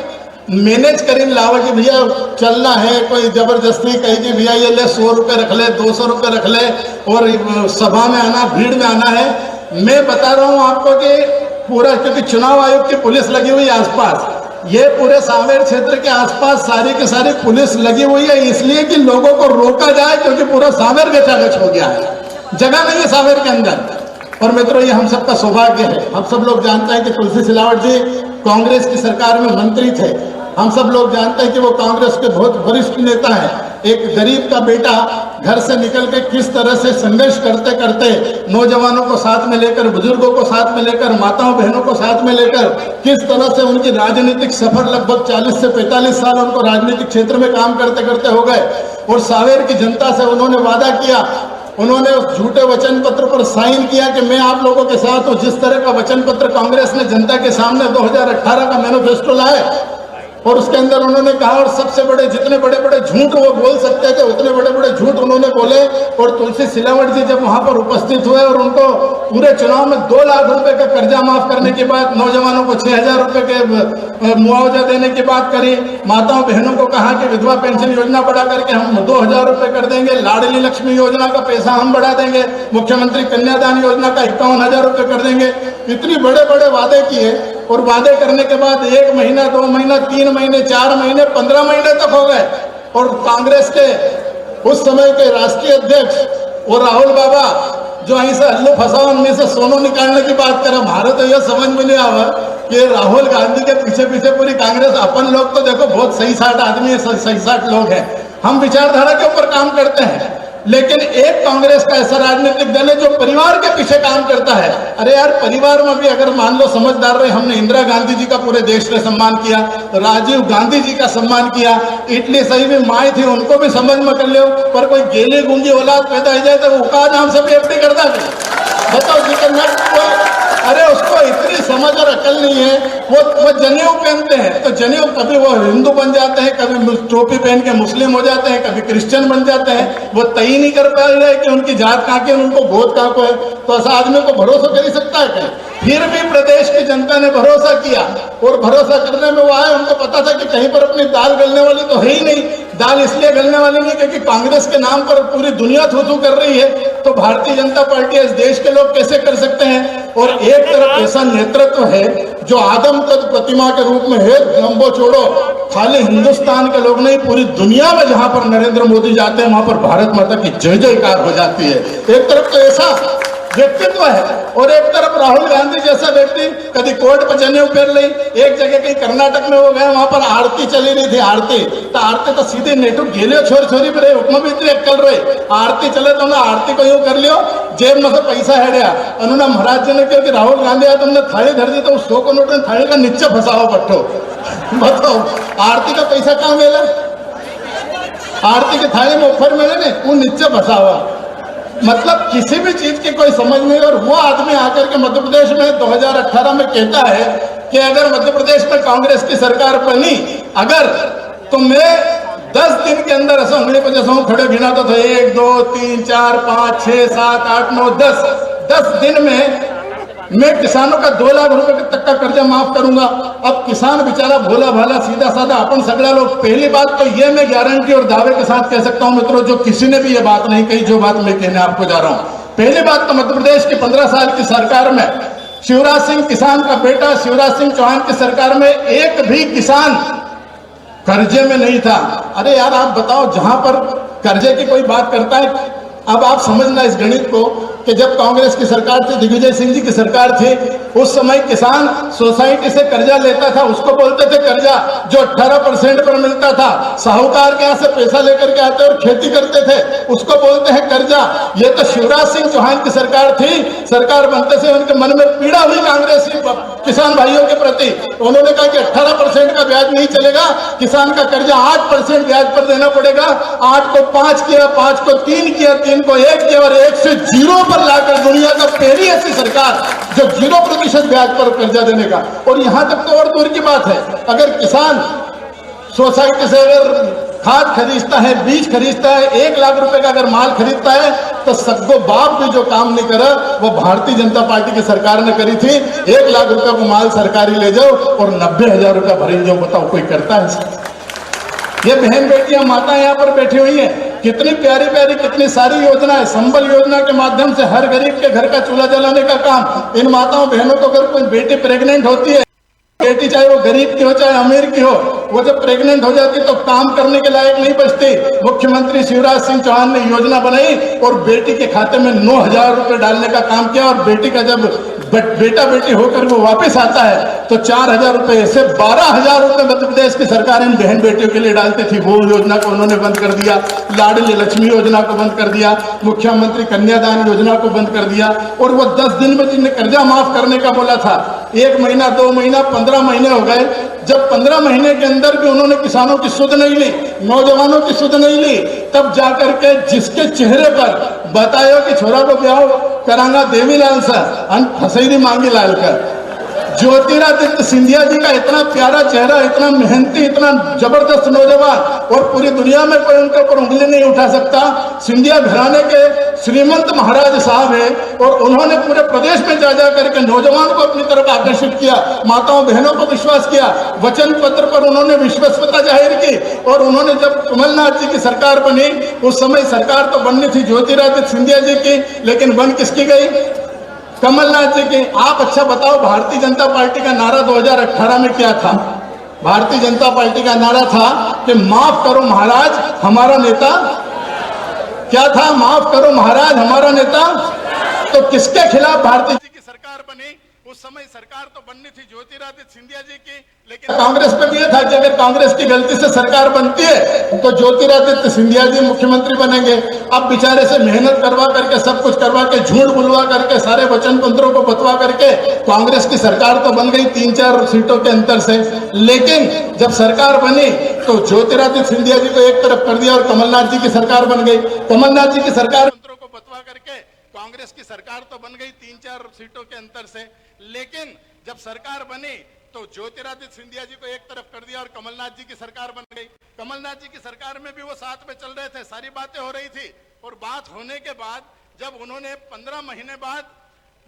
मैनेज करीन लावा कि भैया चलना है, कोई जबरदस्ती कहे कि भैया ये ले 100 रुपये रख ले, 200 रुपये रख ले, और सभा में आना, भीड़ में आना है। मैं बता रहा हूँ आपको कि पूरा, क्योंकि चुनाव आयोग की पुलिस लगी हुई आसपास, ये पूरे सावेर क्षेत्र के आसपास सारी की सारी पुलिस लगी हुई है, इसलिए कि लोगों को रोका जाए, क्योंकि पूरा सावेर गचागच हो गया है, जगह नहीं है सावेर के अंदर। और मित्रों, ये हम सबका सौभाग्य है। हम सब लोग जानते हैं कि तुलसी सिलावट जी कांग्रेस की सरकार में मंत्री थे। हम सब लोग जानते हैं कि वो कांग्रेस के बहुत वरिष्ठ नेता हैं। एक गरीब का बेटा घर से निकल के किस तरह से संघर्ष करते करते, नौजवानों को साथ में लेकर, बुजुर्गों को साथ में लेकर, माताओं बहनों को साथ में लेकर, किस तरह से उनकी राजनीतिक सफर लगभग 40 से 45 साल उनको राजनीतिक क्षेत्र में काम करते करते हो गए। और सावेर की जनता से उन्होंने वादा किया, उन्होंने उस झूठे वचन पत्र पर साइन किया कि मैं आप लोगों के साथ हूं। जिस तरह का वचन पत्र कांग्रेस ने जनता के सामने 2018 का मैनिफेस्टो लाया, और उसके अंदर उन्होंने कहा, और सबसे बड़े, जितने बड़े बड़े झूठ वो बोल सकते थे उतने बड़े बड़े झूठ उन्होंने बोले। और तुलसी सिलावट जी जब वहां पर उपस्थित हुए और उनको पूरे चुनाव में 2 लाख रुपए का कर्जा माफ करने की बात, नौजवानों को 6,000 रुपए के मुआवजा देने की बात करी, माताओं बहनों को कहा कि विधवा पेंशन योजना बढ़ा करके हम 2,000 रुपए कर देंगे, लाडली लक्ष्मी योजना का पैसा हम बढ़ा देंगे, मुख्यमंत्री कन्यादान योजना का 51,000 रुपए कर देंगे। इतनी बड़े बड़े वादे किए, और वादे करने के बाद 1 महीना, 2 महीना, 3 महीने, 4 महीने, 15 महीने तक हो गए। और कांग्रेस के उस समय के राष्ट्रीय अध्यक्ष और राहुल बाबा जो અહીં से हल्लू फसाओ, उनमें से सोनू निकालने की बात करें, हमारे तो यह समझ में नहीं आवा कि राहुल गांधी के पीछे पीछे पूरी कांग्रेस, अपन लोग तो देखो बहुत सही साठ आदमी है, सही साठ लोग हैं, हम विचारधारा के ऊपर काम करते हैं, लेकिन एक कांग्रेस का ऐसा राजनीतिक दल है जो परिवार के पीछे काम करता है। अरे यार, परिवार में भी अगर मान लो समझदार रहे, हमने इंदिरा गांधी जी का पूरे देश ने सम्मान किया, राजीव गांधी जी का सम्मान किया, इटली सही में माए थी उनको भी समझ में कर लो, पर कोई गेली गूंगी औलाद पैदा हो जाए तो वो का नाम से एफडी करता है, बताओ जी। अरे उसको इतनी समझ और अकल नहीं है, वो जनेऊ पहनते हैं तो जनेऊ कभी वो हिंदू बन जाते हैं, कभी टोपी पहन के मुस्लिम हो जाते हैं, कभी क्रिश्चियन बन जाते हैं, वो तय नहीं कर पा रहे कि उनकी जात कहाँ की, उनको गोद कहाँ को है, तो ऐसा आदमी को भरोसा कर ही सकता है क्या? फिर भी प्रदेश की जनता ने भरोसा किया, और भरोसा करने में वो आए, उनको पता था कि कहीं पर अपनी दाल गलने वाली तो है ही नहीं। दाल इसलिए गलने वाली नहीं क्योंकि कांग्रेस के नाम पर पूरी दुनिया थू कर रही है, तो भारतीय जनता पार्टी इस देश के लोग कैसे कर सकते हैं? और एक तरफ ऐसा नेतृत्व है जो आदम तक प्रतिमा के रूप में है, लंबो छोड़ो, खाली हिंदुस्तान के लोग नहीं, पूरी दुनिया में जहां पर नरेंद्र मोदी जाते हैं वहां पर भारत माता की जय जयकार हो जाती है। एक तरफ तो ऐसा व्यक्तित्व है, और एक तरफ राहुल गांधी जैसा व्यक्ति कभी कोर्ट पर जनेऊ पहन ली। एक जगह कहीं कर्नाटक में वो गए, वहां पर आरती चली रही थी, आरती तो सीधे नेटू गेले छोरी छोरी पे उपमा भी अक्कल रहे, आरती चले तो ना आरती को यूं कर लियो, जेब में से पैसा हेड़िया, उन्होंने महाराज जी ने कहा कि राहुल गांधी आया तुमने थाली धर दी तो 100 को नोट में थाली का नीचे फंसाओ पट्टो, बताओ आरती का पैसा कहाँ मिला? आरती की थाली में ऊपर मिले नहीं, वो नीचे फंसा हुआ, मतलब किसी भी चीज की कोई समझ नहीं। और वो आदमी आकर के मध्य प्रदेश में 2018 में कहता है कि अगर मध्य प्रदेश में कांग्रेस की सरकार बनी, अगर तो मैं 10 दिन के अंदर ऐसा उंगली पर जैसा खड़े गिनाता था, 1 2 3 4 5 6 7 8 9 10 दिन में मैं किसानों का 2 लाख रुपए तक का कर्जा माफ करूंगा। अब किसान बेचारा भोला भाला सीधा साधा अपन सगड़ा लोग, पहली बात तो ये मैं गारंटी और दावे के साथ कह सकता हूं मित्रों, जो किसी ने भी ये बात नहीं कही जो बात मैं कहने आपको जा रहा हूं। पहली बात तो मध्य प्रदेश की 15 साल की सरकार में शिवराज सिंह किसान का बेटा शिवराज सिंह चौहान की सरकार में एक भी किसान कर्जे में नहीं था। अरे यार आप बताओ, जहां पर कर्जे की कोई बात करता है, अब आप समझना इस गणित को कि जब कांग्रेस की सरकार थी, दिग्विजय सिंह जी की सरकार थी, उस समय किसान सोसाइटी से कर्जा लेता था, उसको बोलते थे कर्जा, जो 18% पर मिलता था। साहूकार के यहाँ से पैसा लेकर के आते और खेती करते थे, उसको बोलते हैं कर्जा। ये तो शिवराज सिंह चौहान की सरकार थी, सरकार बनते से उनके मन में पीड़ा हुई कांग्रेस किसान भाइयों के प्रति। उन्होंने कहा कि 18% का ब्याज नहीं चलेगा, किसान का कर्जा 8% ब्याज पर देना पड़ेगा। 8 को 5 किया, 5 को 3 किया, 3 को 1 किया, और 1 से 0 पर लाकर दुनिया का पहली ऐसी सरकार जो 0% ब्याज पर कर्जा देने का। और यहां तक तो और दूर की बात है, अगर किसान सोसाइटी से अगर खाद खरीदता है, बीज खरीदता है, 1 लाख रुपए का अगर माल खरीदता है, तो सबको बाप भी जो काम नहीं करा वो भारतीय जनता पार्टी की सरकार ने करी थी। 1 लाख रुपए को माल सरकारी ले जाओ और 90,000 रुपया भरी जाओ, बताओ कोई करता है? ये बहन बेटियां माता यहाँ पर बैठी हुई हैं, कितनी प्यारी प्यारी कितनी सारी योजना है। संबल योजना के माध्यम से हर गरीब के घर का चूल्हा जलाने का काम इन माताओं बहनों को, अगर कोई बेटी प्रेग्नेंट होती है, बेटी चाहे वो गरीब की हो चाहे अमीर की हो, वो जब प्रेग्नेंट हो जाती तो काम करने के लायक नहीं बचती। मुख्यमंत्री शिवराज सिंह चौहान ने योजना बनाई और बेटी के खाते में 9,000 रुपए डालने का काम किया, और बेटी का जब बेटा बेटी होकर वो वापस आता है तो 4,000 रुपए से 12,000 रुपए मध्य प्रदेश की सरकार इन बहन बेटियों के लिए डालती थी। वो योजना को उन्होंने बंद कर दिया, लाडली लक्ष्मी योजना को बंद कर दिया, मुख्यमंत्री कन्यादान योजना को बंद कर दिया। और वो 10 दिन में जिनने कर्जा माफ करने का बोला था, 1 महीना 2 महीना 15 महीने हो गए। जब 15 महीने के अंदर भी उन्होंने किसानों की सुध नहीं ली, नौजवानों की सुध नहीं ली, तब जाकर के जिसके चेहरे पर बतायो कि छोरा को ब्याह करांगा देवीलाल सा फसैरी मांगी लाल कर। ज्योतिरादित्य सिंधिया जी का इतना प्यारा चेहरा, इतना मेहनती, इतना जबरदस्त नौजवान, और पूरी दुनिया में कोई उनके ऊपर उंगली नहीं उठा सकता। सिंधिया घराने के श्रीमंत महाराज साहब है, और उन्होंने पूरे प्रदेश में जा करके नौजवान को अपनी तरफ आकर्षित किया, माताओं बहनों को विश्वास किया, वचन पत्र पर उन्होंने विश्वसनीयता जाहिर की। और उन्होंने जब कमलनाथ जी की सरकार बनी, उस समय सरकार तो बननी थी ज्योतिरादित्य सिंधिया जी की, लेकिन बन किसकी गई? कमलनाथ जी की। आप अच्छा बताओ, भारतीय जनता पार्टी का नारा 2018 में क्या था? भारतीय जनता पार्टी का नारा था कि माफ करो महाराज हमारा नेता। क्या था? माफ करो महाराज हमारा नेता। तो किसके खिलाफ भारतीय जी की सरकार बनी? उस समय सरकार तो बननी थी ज्योतिरादित्य सिंधिया जी की, लेकिन कांग्रेस पे भी ये था कि अगर कांग्रेस की गलती से सरकार बनती है तो ज्योतिरादित्य सिंधिया जी मुख्यमंत्री बनेंगे। अब बेचारे से मेहनत करवा करके, सब कुछ करवा के, झूठ बुलवा करके, सारे वचन पत्रों को बतवा करके कांग्रेस की सरकार तो बन गई 3-4 सीटों के अंतर से, लेकिन जब सरकार बनी तो ज्योतिरादित्य सिंधिया जी को एक तरफ कर दिया और कमलनाथ जी की सरकार बन गई। कमलनाथ जी की सरकार मंत्रों को बतवा करके कांग्रेस की सरकार तो बन गई 3-4 सीटों के अंतर से, लेकिन जब सरकार बनी तो ज्योतिरादित्य सिंधिया जी को एक तरफ कर दिया और कमलनाथ जी की सरकार बन गई। कमलनाथ जी की सरकार में भी वो साथ में चल रहे थे, सारी बातें हो रही थी, और बात होने के बाद जब उन्होंने 15 महीने बाद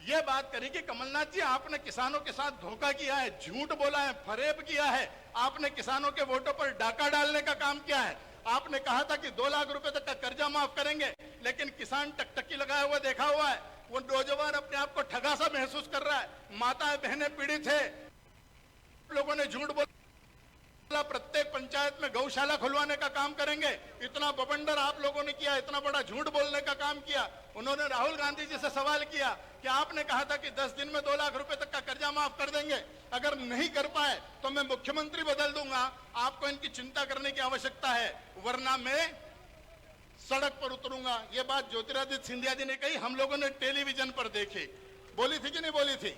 ये बात करी कि कमलनाथ जी आपने किसानों के साथ धोखा किया है, झूठ बोला है, फरेब किया है, आपने किसानों के वोटों पर डाका डालने का काम किया है, आपने कहा था कि 2 लाख रुपए तक का कर्जा माफ करेंगे, लेकिन किसान टकटकी लगाया हुआ देखा हुआ है, वो नौजवान अपने आप को ठगा सा महसूस कर रहा है, माताएं बहनें पीड़ित है, लोगों ने झूठ बोला प्रत्येक पंचायत में गौशाला खुलवाने का काम करेंगे, इतना बवंडर आप लोगों ने किया, इतना बड़ा झूठ बोलने का काम किया। उन्होंने राहुल गांधी जी से सवाल किया कि आपने कहा था कि 10 दिन में 2 लाख रुपए तक का कर्जा माफ कर देंगे, अगर नहीं कर पाए तो मैं मुख्यमंत्री बदल दूंगा, आपको इनकी चिंता करने की आवश्यकता है, वरना मैं सड़क पर उतरूंगा। ये बात ज्योतिरादित्य सिंधिया जी ने कही, हम लोगों ने टेलीविजन पर देखी, बोली थी कि नहीं बोली थी?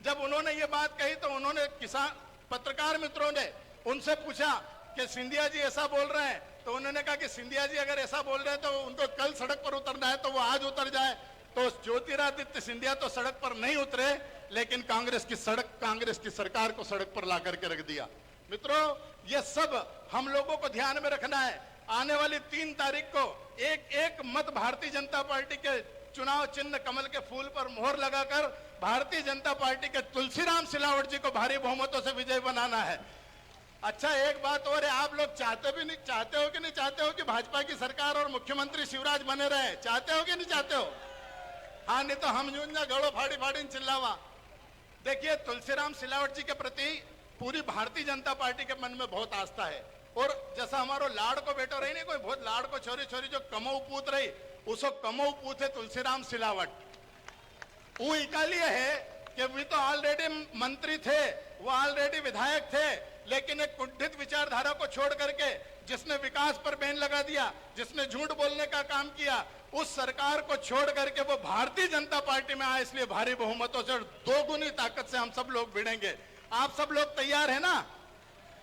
जब उन्होंने ये बात कही तो उन्होंने किसान पत्रकार मित्रों ने उनसे पूछा कि सिंधिया जी ऐसा बोल रहे हैं, तो उन्होंने कहा कि सिंधिया जी अगर ऐसा बोल रहे हैं तो उनको कल सड़क पर उतरना है तो वो आज उतर जाए। तो ज्योतिरादित्य सिंधिया तो सड़क पर नहीं उतरे, लेकिन कांग्रेस की सरकार को सड़क पर ला करके रख दिया। मित्रों, ये सब हम लोगों को ध्यान में रखना है। आने वाली 3 तारीख को एक मत भारतीय जनता पार्टी के चुनाव चिन्ह कमल के फूल पर मोहर लगाकर भारतीय जनता पार्टी के तुलसीराम सिलावट जी को भारी बहुमतों से विजय बनाना है। अच्छा, एक बात और है, आप लोग चाहते हो कि नहीं चाहते हो कि भाजपा की सरकार और मुख्यमंत्री शिवराज बने रहे? चाहते हो कि नहीं चाहते हो? हाँ, नहीं तो हम यूं गड़ो फाड़ी फाड़ी चिल्लावा। देखिए, तुलसीराम सिलावट जी के प्रति पूरी भारतीय जनता पार्टी के मन में बहुत आस्था है, और जैसा हमारो लाड़ को बेटो रही नहीं, कोई बहुत लाड़ को छोरी छोरी जो कमऊ पूत रही, उसको कमऊ पूत है तुलसीराम सिलावट। वो इकालिए है कि वे तो ऑलरेडी मंत्री थे, वो ऑलरेडी विधायक थे, लेकिन एक कुंठित विचारधारा को छोड़ करके जिसने विकास पर बैन लगा दिया, जिसने झूठ बोलने का काम किया, उस सरकार को छोड़ करके वो भारतीय जनता पार्टी में आए, इसलिए भारी बहुमतों से 2 गुनी ताकत से हम सब लोग भिड़ेंगे। आप सब लोग तैयार है ना?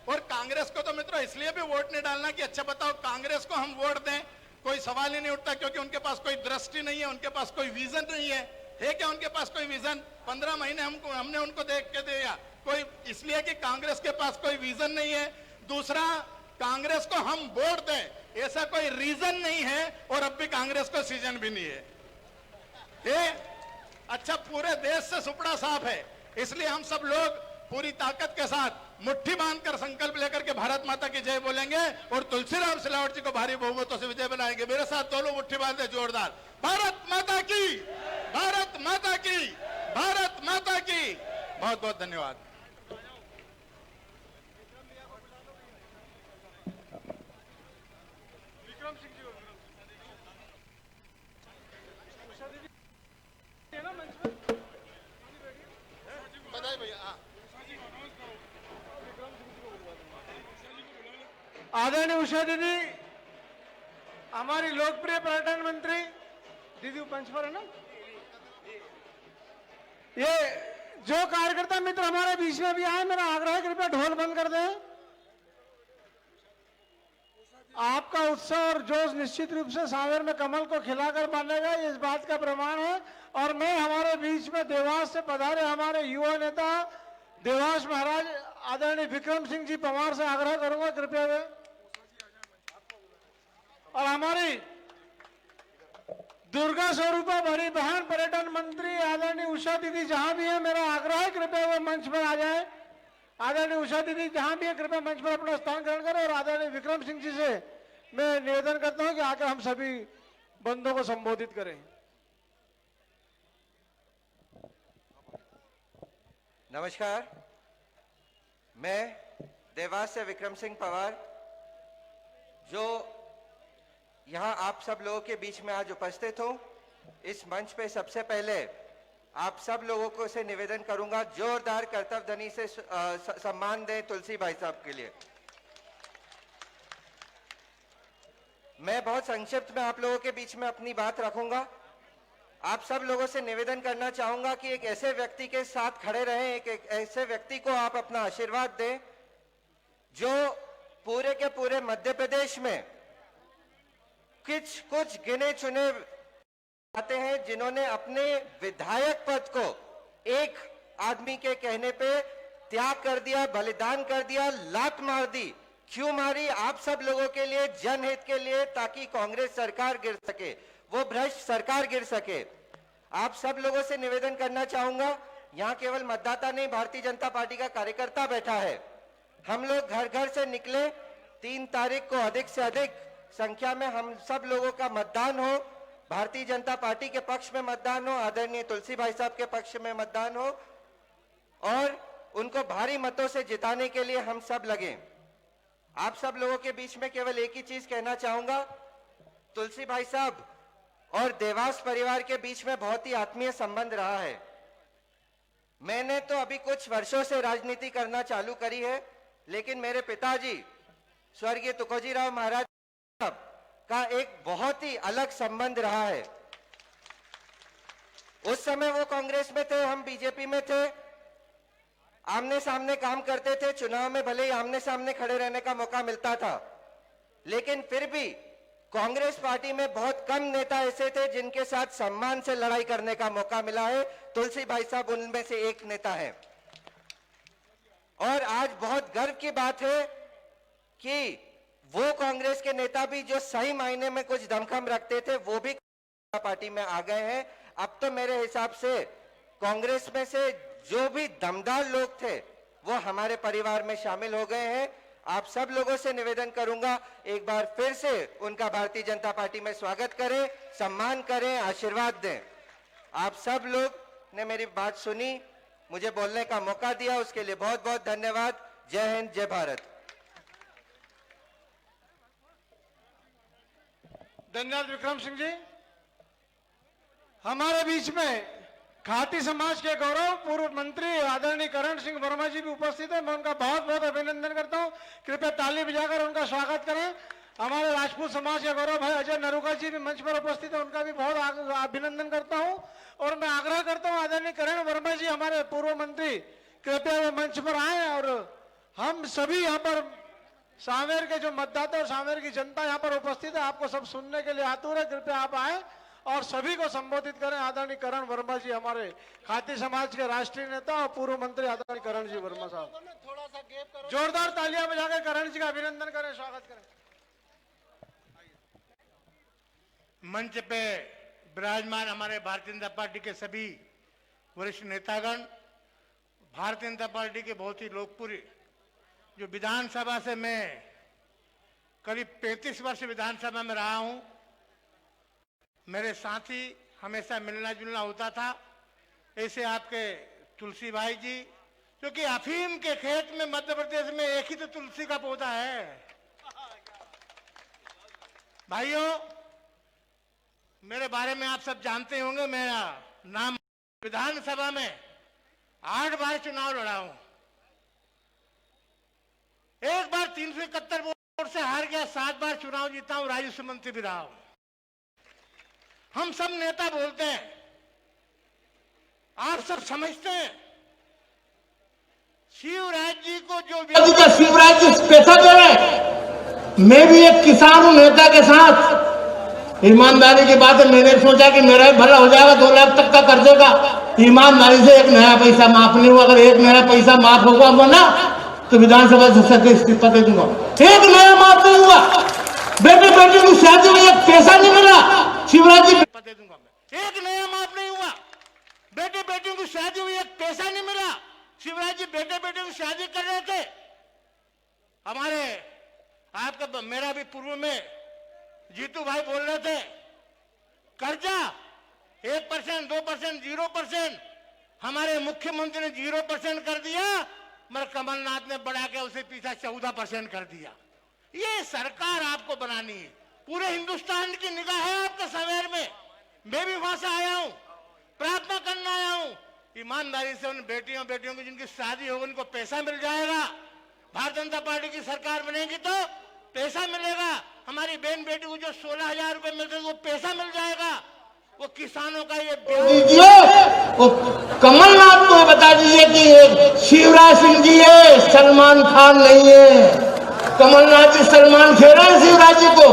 और कांग्रेस को तो मित्रों इसलिए भी वोट नहीं डालना कि अच्छा बताओ कांग्रेस को हम वोट दें, कोई सवाल ही नहीं उठता, क्योंकि उनके पास कोई दृष्टि नहीं है, उनके पास कोई विजन नहीं है। क्या उनके पास कोई विजन? 15 महीने हमने उनको देख के दिया, कोई इसलिए कि कांग्रेस के पास कोई विजन नहीं है। दूसरा, कांग्रेस को हम वोट दें ऐसा कोई रीजन नहीं है, और अब भी कांग्रेस को सीजन भी नहीं है। अच्छा, पूरे देश से सुपड़ा साफ है, इसलिए हम सब लोग पूरी ताकत के साथ मुट्ठी बांधकर संकल्प लेकर के भारत माता की जय बोलेंगे और तुलसीराम सिलावट जी को भारी बहुमतों से विजय बनाएंगे। मेरे साथ दोनों मुट्ठी बांधे जोरदार, भारत माता की, भारत माता की, भारत माता की। बहुत बहुत धन्यवाद। बधाई भैया। आदरणीय उषा दीदी, हमारी लोकप्रिय पर्यटन मंत्री दीदी पंच पर है ना, ये जो कार्यकर्ता मित्र हमारे बीच में भी आए, मेरा आग्रह है कृपया ढोल बंद कर दें। आपका उत्साह और जोश निश्चित रूप से सागर में कमल को खिलाकर मानेगा, इस बात का प्रमाण है। और मैं हमारे बीच में देवास से पधारे हमारे युवा नेता देवास महाराज आदरणीय विक्रम सिंह जी पवार से आग्रह करूंगा कृपया वे, और हमारी दुर्गा स्वरूपा बड़ी बहन पर्यटन मंत्री आदरणीय उषा दीदी जहां भी है, मेरा आग्रह है कृपया वो मंच पर आ जाए। आदरणीय उषा दीदी जहां भी है कृपया मंच पर अपना स्थान ग्रहण करें, और आदरणीय विक्रम सिंह जी से मैं निवेदन करता हूं कि आकर हम सभी बंधुओं को संबोधित करें। नमस्कार, मैं देवास से विक्रम सिंह पवार, जो यहाँ आप सब लोगों के बीच में आज उपस्थित हूँ। इस मंच पे सबसे पहले आप सब लोगों को से निवेदन करूंगा, जोरदार कर्तव्य ध्वनि से सम्मान दें तुलसी भाई साहब के लिए। मैं बहुत संक्षिप्त में आप लोगों के बीच में अपनी बात रखूंगा। आप सब लोगों से निवेदन करना चाहूंगा कि एक ऐसे व्यक्ति के साथ खड़े रहें, एक ऐसे व्यक्ति को आप अपना आशीर्वाद दें जो पूरे के पूरे मध्य प्रदेश में कुछ गिने चुने आते हैं जिन्होंने अपने विधायक पद को एक आदमी के कहने पे त्याग कर दिया, बलिदान कर दिया, लात मार दी। क्यों मारी? आप सब लोगों के लिए, जनहित के लिए, ताकि कांग्रेस सरकार गिर सके, वो भ्रष्ट सरकार गिर सके। आप सब लोगों से निवेदन करना चाहूंगा, यहाँ केवल मतदाता नहीं, भारतीय जनता पार्टी का कार्यकर्ता बैठा है। हम लोग घर घर से निकले, 3 तारीख को अधिक से अधिक संख्या में हम सब लोगों का मतदान हो, भारतीय जनता पार्टी के पक्ष में मतदान हो, आदरणीय तुलसी भाई साहब के पक्ष में मतदान हो और उनको भारी मतों से जिताने के लिए हम सब लगे। आप सब लोगों के बीच में केवल एक ही चीज कहना चाहूंगा, तुलसी भाई साहब और देवास परिवार के बीच में बहुत ही आत्मीय संबंध रहा है। मैंने तो अभी कुछ वर्षों से राजनीति करना चालू करी है, लेकिन मेरे पिताजी स्वर्गीय तुकोजी राव महाराज का एक बहुत ही अलग संबंध रहा है। उस समय वो कांग्रेस में थे, हम बीजेपी में थे, आमने सामने काम करते थे। चुनाव में भले ही आमने सामने खड़े रहने का मौका मिलता था, लेकिन फिर भी कांग्रेस पार्टी में बहुत कम नेता ऐसे थे जिनके साथ सम्मान से लड़ाई करने का मौका मिला है। तुलसी भाई साहब उनमें से एक नेता है। और आज बहुत गर्व की बात है कि वो कांग्रेस के नेता भी जो सही मायने में कुछ दमखम रखते थे, वो भी पार्टी में आ गए हैं। अब तो मेरे हिसाब से कांग्रेस में से जो भी दमदार लोग थे वो हमारे परिवार में शामिल हो गए हैं। आप सब लोगों से निवेदन करूंगा, एक बार फिर से उनका भारतीय जनता पार्टी में स्वागत करें, सम्मान करें, आशीर्वाद दें। आप सब लोग ने मेरी बात सुनी, मुझे बोलने का मौका दिया, उसके लिए बहुत बहुत धन्यवाद। जय हिंद, जय भारत। धन्यवाद विक्रम सिंह जी। हमारे बीच में खाटी समाज के गौरव पूर्व मंत्री आदरणीय करण सिंह वर्मा जी भी उपस्थित है। मैं उनका बहुत बहुत अभिनंदन करता हूं। कृपया ताली बजाकर उनका स्वागत करें। हमारे राजपूत समाज के गौरव भाई अजय नरुका जी भी मंच पर उपस्थित है, उनका भी बहुत अभिनंदन करता हूं। और मैं आग्रह करता हूं आदरणीय करण वर्मा जी हमारे पूर्व मंत्री, कृपया वे मंच पर आए और हम सभी यहाँ पर सांवेर के जो मतदाता और सांवेर की जनता यहाँ पर उपस्थित है, आपको सब सुनने के लिए आतुर है। कृपया आप आए और सभी को संबोधित करें। आदरणीय करण वर्मा जी हमारे खाती समाज के राष्ट्रीय नेता और पूर्व मंत्री आदरणीय करण जी वर्मा साहब, थोड़ा सा गैप करो, जोरदार तालियां बजाकर करण जी का अभिनंदन करें, स्वागत करें। मंच पे विराजमान हमारे भारतीय जनता पार्टी के सभी वरिष्ठ नेतागण, भारतीय जनता पार्टी के बहुत ही लोकप्रिय, जो विधानसभा से मैं करीब 35 वर्ष विधानसभा में रहा हूं, मेरे साथी हमेशा मिलना जुलना होता था। ऐसे आपके तुलसी भाई जी, क्योंकि अफीम के खेत में मध्य प्रदेश में एक ही तो तुलसी का पौधा है। भाइयों, मेरे बारे में आप सब जानते होंगे, मेरा नाम विधानसभा में 8 बार चुनाव लड़ा हूं। एक बार 371 वोट से हार गया, 7 बार चुनाव जीता हूं, राजस्व मंत्री भी रहा हूं। हम सब नेता बोलते हैं, आप सब समझते हैं, शिवराज जी को जो शिवराज जी पैसा दे रहे। मैं भी एक किसान हूं, नेता के साथ ईमानदारी की बात है। मैंने सोचा कि मेरा भी भला हो जाएगा, 2 लाख तक का कर्जे का। ईमानदारी से एक नया पैसा माफ नहीं हुआ। अगर एक नया पैसा माफ होगा वो ना, तो विधानसभा से इस्तीफा दे दूंगा। एक नया माफ नहीं हुआ, बेटे बेटे की शादी में एक पैसा नहीं मिला। शिवराज जी दे दूंगा मैं। एक नया माफ नहीं हुआ, बेटे बेटियों की शादी हुई, एक पैसा नहीं मिला। शिवराज जी बेटे बेटियों की शादी कर रहे थे। हमारे आपका मेरा भी पूर्व में जीतू भाई बोल रहे थे, कर्जा 1%, 2%, 0%, हमारे मुख्यमंत्री ने 0% कर दिया, मगर कमलनाथ ने बढ़ा के उसे पीछा 14% कर दिया। ये सरकार आपको बनानी है। पूरे हिंदुस्तान की निगाह है आपके सांवेर में। मैं भी वहां से आया हूं। प्रार्थना करना आया हूं, ईमानदारी से उन बेटियों की जिनकी शादी होगी उनको पैसा मिल जाएगा। भारतीय जनता पार्टी की सरकार बनेगी तो पैसा मिलेगा। हमारी बहन बेटी को जो 16,000 रुपए मिलते हैं वो पैसा मिल जाएगा। वो किसानों का ये दीजिए, वो कमलनाथ को बता दीजिए कि शिवराज सिंह जी है, सलमान खान नहीं है। कमलनाथ जी सलमान खेल रहे हैं शिवराज जी को,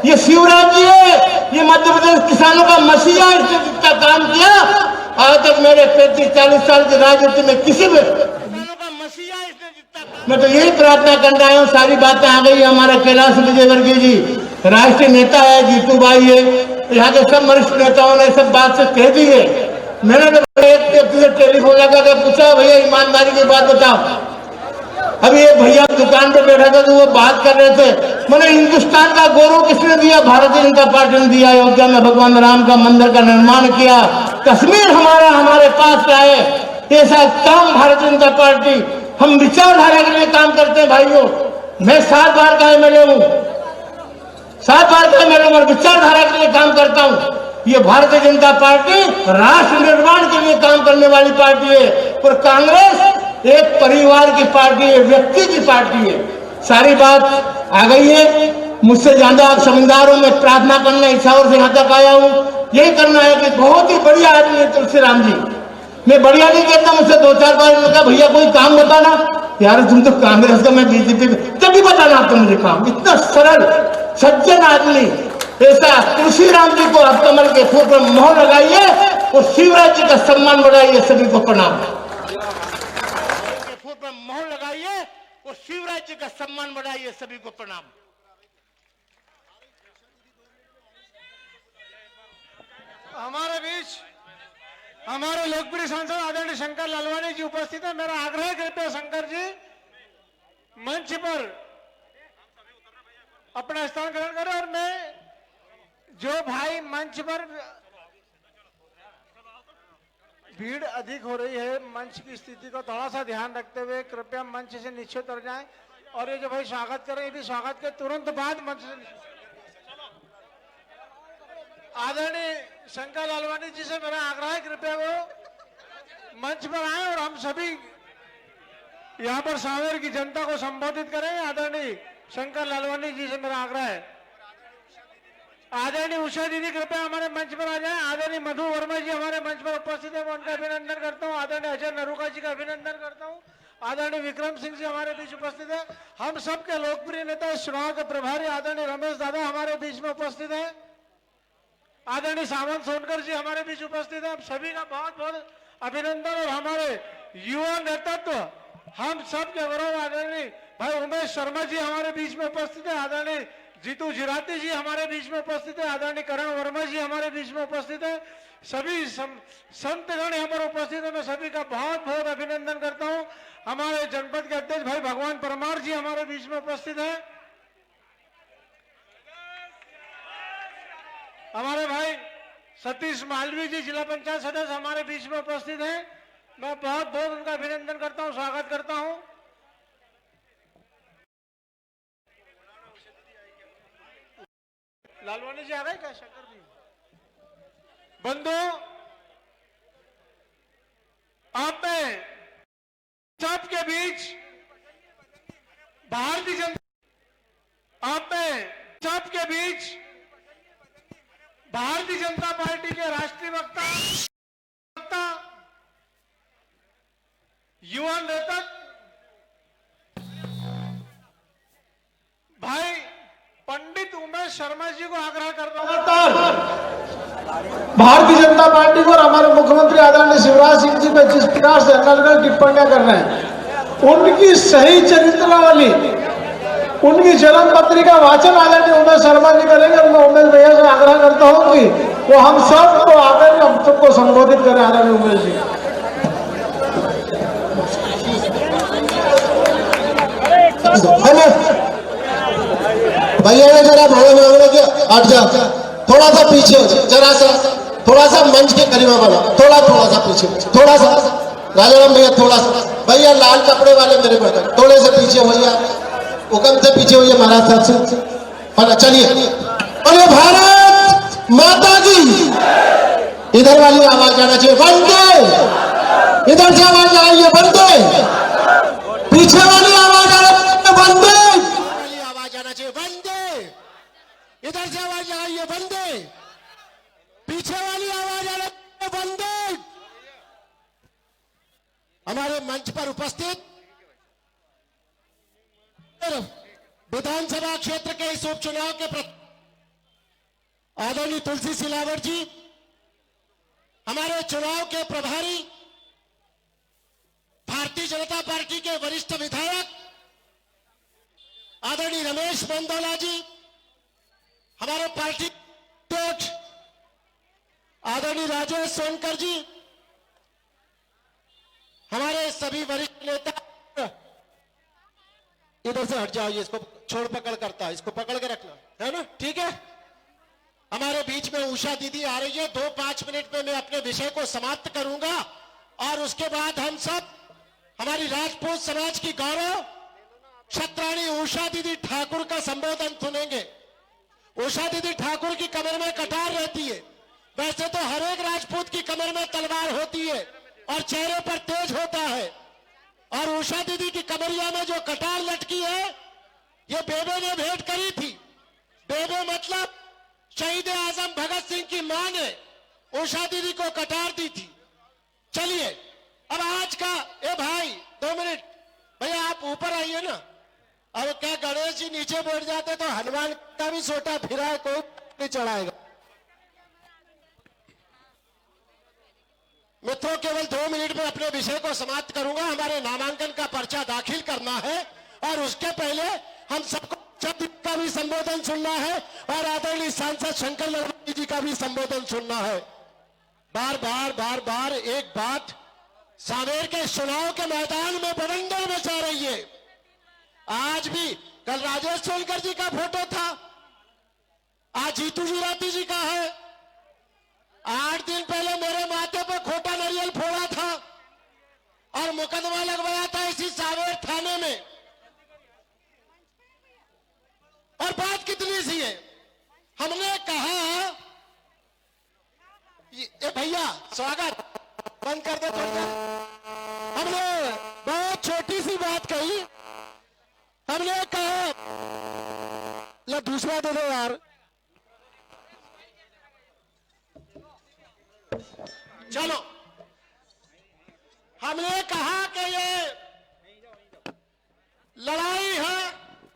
ये शिवराज जी है, ये मध्य प्रदेश किसानों का मसीहा, इसने जितना काम किया आज तक मेरे 35-40 साल की राजनीति में किसी में। किसानों का मसीहा इसने जितना। मैं तो यही प्रार्थना करना आया हूँ, सारी बातें आ गई। हमारा कैलाश विजयवर्गीय जी राष्ट्रीय नेता है, जीतू भाई है, यहाँ के सब वरिष्ठ नेताओं ने सब बात से कह दी है। मैंने तो एक व्यक्ति से टेलीफोन लगा कर पूछा, भैया ईमानदारी की बात बताओ। अभी एक भैया दुकान पे बैठा था तो वो बात कर रहे थे, मैंने हिंदुस्तान का गौरव किसने दिया? भारतीय जनता पार्टी ने दिया। अयोध्या में भगवान राम का मंदिर का निर्माण किया, कश्मीर हमारे पास लाए, ऐसा काम भारतीय जनता पार्टी। हम विचारधारा के लिए काम करते हैं भाइयों। मैं 7 बार का एमएलए हूँ, 7 बार का एमएलए हूँ, विचारधारा के लिए काम करता हूँ। ये भारतीय जनता पार्टी राष्ट्र निर्माण के लिए काम करने वाली पार्टी है, और कांग्रेस एक परिवार की पार्टी है, व्यक्ति की पार्टी है। सारी बात आ गई है। मुझसे ज्यादा आप समझदारों में प्रार्थना करना इच्छा और से यहाँ तक आया हूँ। यही करना है कि बहुत ही बढ़िया आदमी है तुलसीराम जी। मैं बढ़िया नहीं कहता, मुझसे 2-4 बार कहा भैया कोई काम बताना। यार तुम तो कांग्रेस का, मैं बीजेपी जब भी बताना आपको मुझे काम। इतना सरल सज्जन आदमी, ऐसा तुलसीराम जी को आप कमल के फूल पर मोहर लगाइए और शिवराज जी का सम्मान बढ़ाइए। सभी को प्रणाम। पर मोहर लगाइए और शिवराज जी का सम्मान बढ़ाइए। सभी को प्रणाम। हमारे बीच हमारे लोकप्रिय सांसद आदरणीय शंकर लालवानी जी उपस्थित है। मेरा आग्रह है कृपया शंकर जी मंच पर अपना स्थान ग्रहण करें। और मैं जो भाई मंच पर भीड़ अधिक हो रही है, मंच की स्थिति को थोड़ा सा ध्यान रखते हुए कृपया मंच से नीचे उतर जाएं। और ये जो भाई स्वागत कर रहे हैं, स्वागत के तुरंत बाद मंच से आदरणीय शंकर लालवानी जी से मेरा आग्रह है कृपया वो मंच पर आए और हम सभी यहाँ पर सांवेर की जनता को संबोधित करें। आदरणीय शंकर लालवानी जी से मेरा आग्रह है। आदरणीय उषा दीदी कृपया हमारे मंच पर आ जाएं। आदरणीय मधु वर्मा जी हमारे मंच पर उपस्थित है, मैं उनका अभिनंदन करता हूं। आदरणीय अजय नरूका जी का अभिनंदन करता हूं। आदरणीय विक्रम सिंह जी हमारे बीच उपस्थित है। हम सबके लोकप्रिय नेता चुनाव के प्रभारी आदरणीय रमेश दादा हमारे बीच में उपस्थित है। आदरणीय सावंत सोनकर जी हमारे बीच उपस्थित है। हम सभी का बहुत बहुत अभिनंदन। और हमारे युवा नेतृत्व हम सब के गौरव आदरणीय भाई उमेश शर्मा जी हमारे बीच में उपस्थित है। आदरणीय जीतू जिराती जी हमारे बीच में उपस्थित है। आदरणीय करण वर्मा जी हमारे बीच में उपस्थित है। सभी संतगण यहाँ पर उपस्थित है। मैं सभी का बहुत बहुत अभिनंदन करता हूँ। हमारे जनपद के अध्यक्ष भाई भगवान परमार जी हमारे बीच में उपस्थित है। हमारे भाई सतीश मालवी जी जिला पंचायत सदस्य हमारे बीच में उपस्थित है। मैं बहुत बहुत उनका अभिनंदन करता हूँ, स्वागत करता हूँ। लालवानी जी आ गए क्या? शंकर जी बंधु आप में सबके बीच भारतीय जनता आप में सबके बीच भारतीय जनता पार्टी के राष्ट्रीय वक्ता युवा नेता भाई पंडित उमेश शर्मा जी को आग्रह कर रहा हूं। भारतीय जनता पार्टी को और हमारे मुख्यमंत्री आदरणीय शिवराज सिंह जी पे जिस प्रकार से अलग-अलग टिप्पणियां कर रहे हैं, उनकी सही चरित्रावली, उनकी जन्म पत्री का वाचन आदरणीय उमेश शर्मा जी करेंगे। और मैं उमेश भैया से आग्रह करता हूँ कि वो हम सबको आकर हम सबको संबोधित करें। आदरणीय उमेश जी भैया ने जरा भोले मांगने के हट जा, थोड़ा सा पीछे हो जा, जरा सा थोड़ा सा मंच के करीब बना, थोड़ा सा पीछे, थोड़ा सा राजाराम भैया, थोड़ा सा भैया लाल कपड़े वाले मेरे बेटा थोड़े से पीछे हो जा, हुक्म से पीछे हुई महाराज साहब से। चलिए, बोले भारत माता की, इधर वाली आवाज आना चाहिए, वंदे। इधर से आवाज आ रही है, वंदे। पीछे वाली आवाज आ रही है, वंदे। वाली आवाज आना चाहिए, वंदे। इधर से आवाज आ रही है, वंदे। पीछे वाली आवाज आ रही है, वंदे। हमारे मंच पर उपस्थित विधानसभा क्षेत्र के इस उपचुनाव के आदरणीय तुलसी सिलावट जी, हमारे चुनाव के प्रभारी भारतीय जनता पार्टी के वरिष्ठ विधायक आदरणीय रमेश मेंदोला जी, हमारे पार्टी अध्यक्ष आदरणीय राजेश सोनकर जी, हमारे सभी वरिष्ठ नेता, इधर से हट जाओ, ये इसको छोड़ पकड़ करता है, इसको पकड़ के रखना है ना, ठीक है। हमारे बीच में उषा दीदी आ रही है, 2-5 मिनट में मैं अपने विषय को समाप्त करूंगा और उसके बाद हम सब हमारी राजपूत समाज की गौरव क्षत्राणी उषा दीदी ठाकुर का संबोधन सुनेंगे। उषा दीदी ठाकुर की कमर में कटार रहती है, वैसे तो हर एक राजपूत की कमर में तलवार होती है और चेहरे पर तेज होता है, और उषा दीदी की कमरिया में जो कटार लटकी है ये बेबे ने भेंट करी थी। बेबे मतलब शहीद आजम भगत सिंह की मां ने उषा दीदी को कटार दी थी। चलिए अब आज का, ए भाई 2 मिनट भैया आप ऊपर आइए ना। अब क्या गणेश जी नीचे बैठ जाते तो हनुमान का भी सोटा फिरा है, कोई नहीं चढ़ाएगा। मित्रों केवल 2 मिनट में अपने विषय को समाप्त करूंगा। हमारे नामांकन का पर्चा दाखिल करना है और उसके पहले हम सबको शब्द का भी संबोधन सुनना है और आदरणीय सांसद शंकर लालवानी जी का भी संबोधन सुनना है। बार बार एक बात सांवेर के चुनाव के मैदान में बवंडर मचा रही है। आज भी, कल राजेश सोनकर जी का फोटो था, आज जीतू जुराती जी का है। 8 दिन पहले मेरे माथे पर खोटा नारियल फोड़ा था और मुकदमा लगवाया था इसी सांवेर थाने में। और बात कितनी सी है, हमने कहा ये भैया स्वागत बंद कर दे थोड़ा। हमने बहुत छोटी सी बात कही, हमने कहा ला दूसरा दे दो यार। चलो, हमने कहा कि ये लड़ाई है,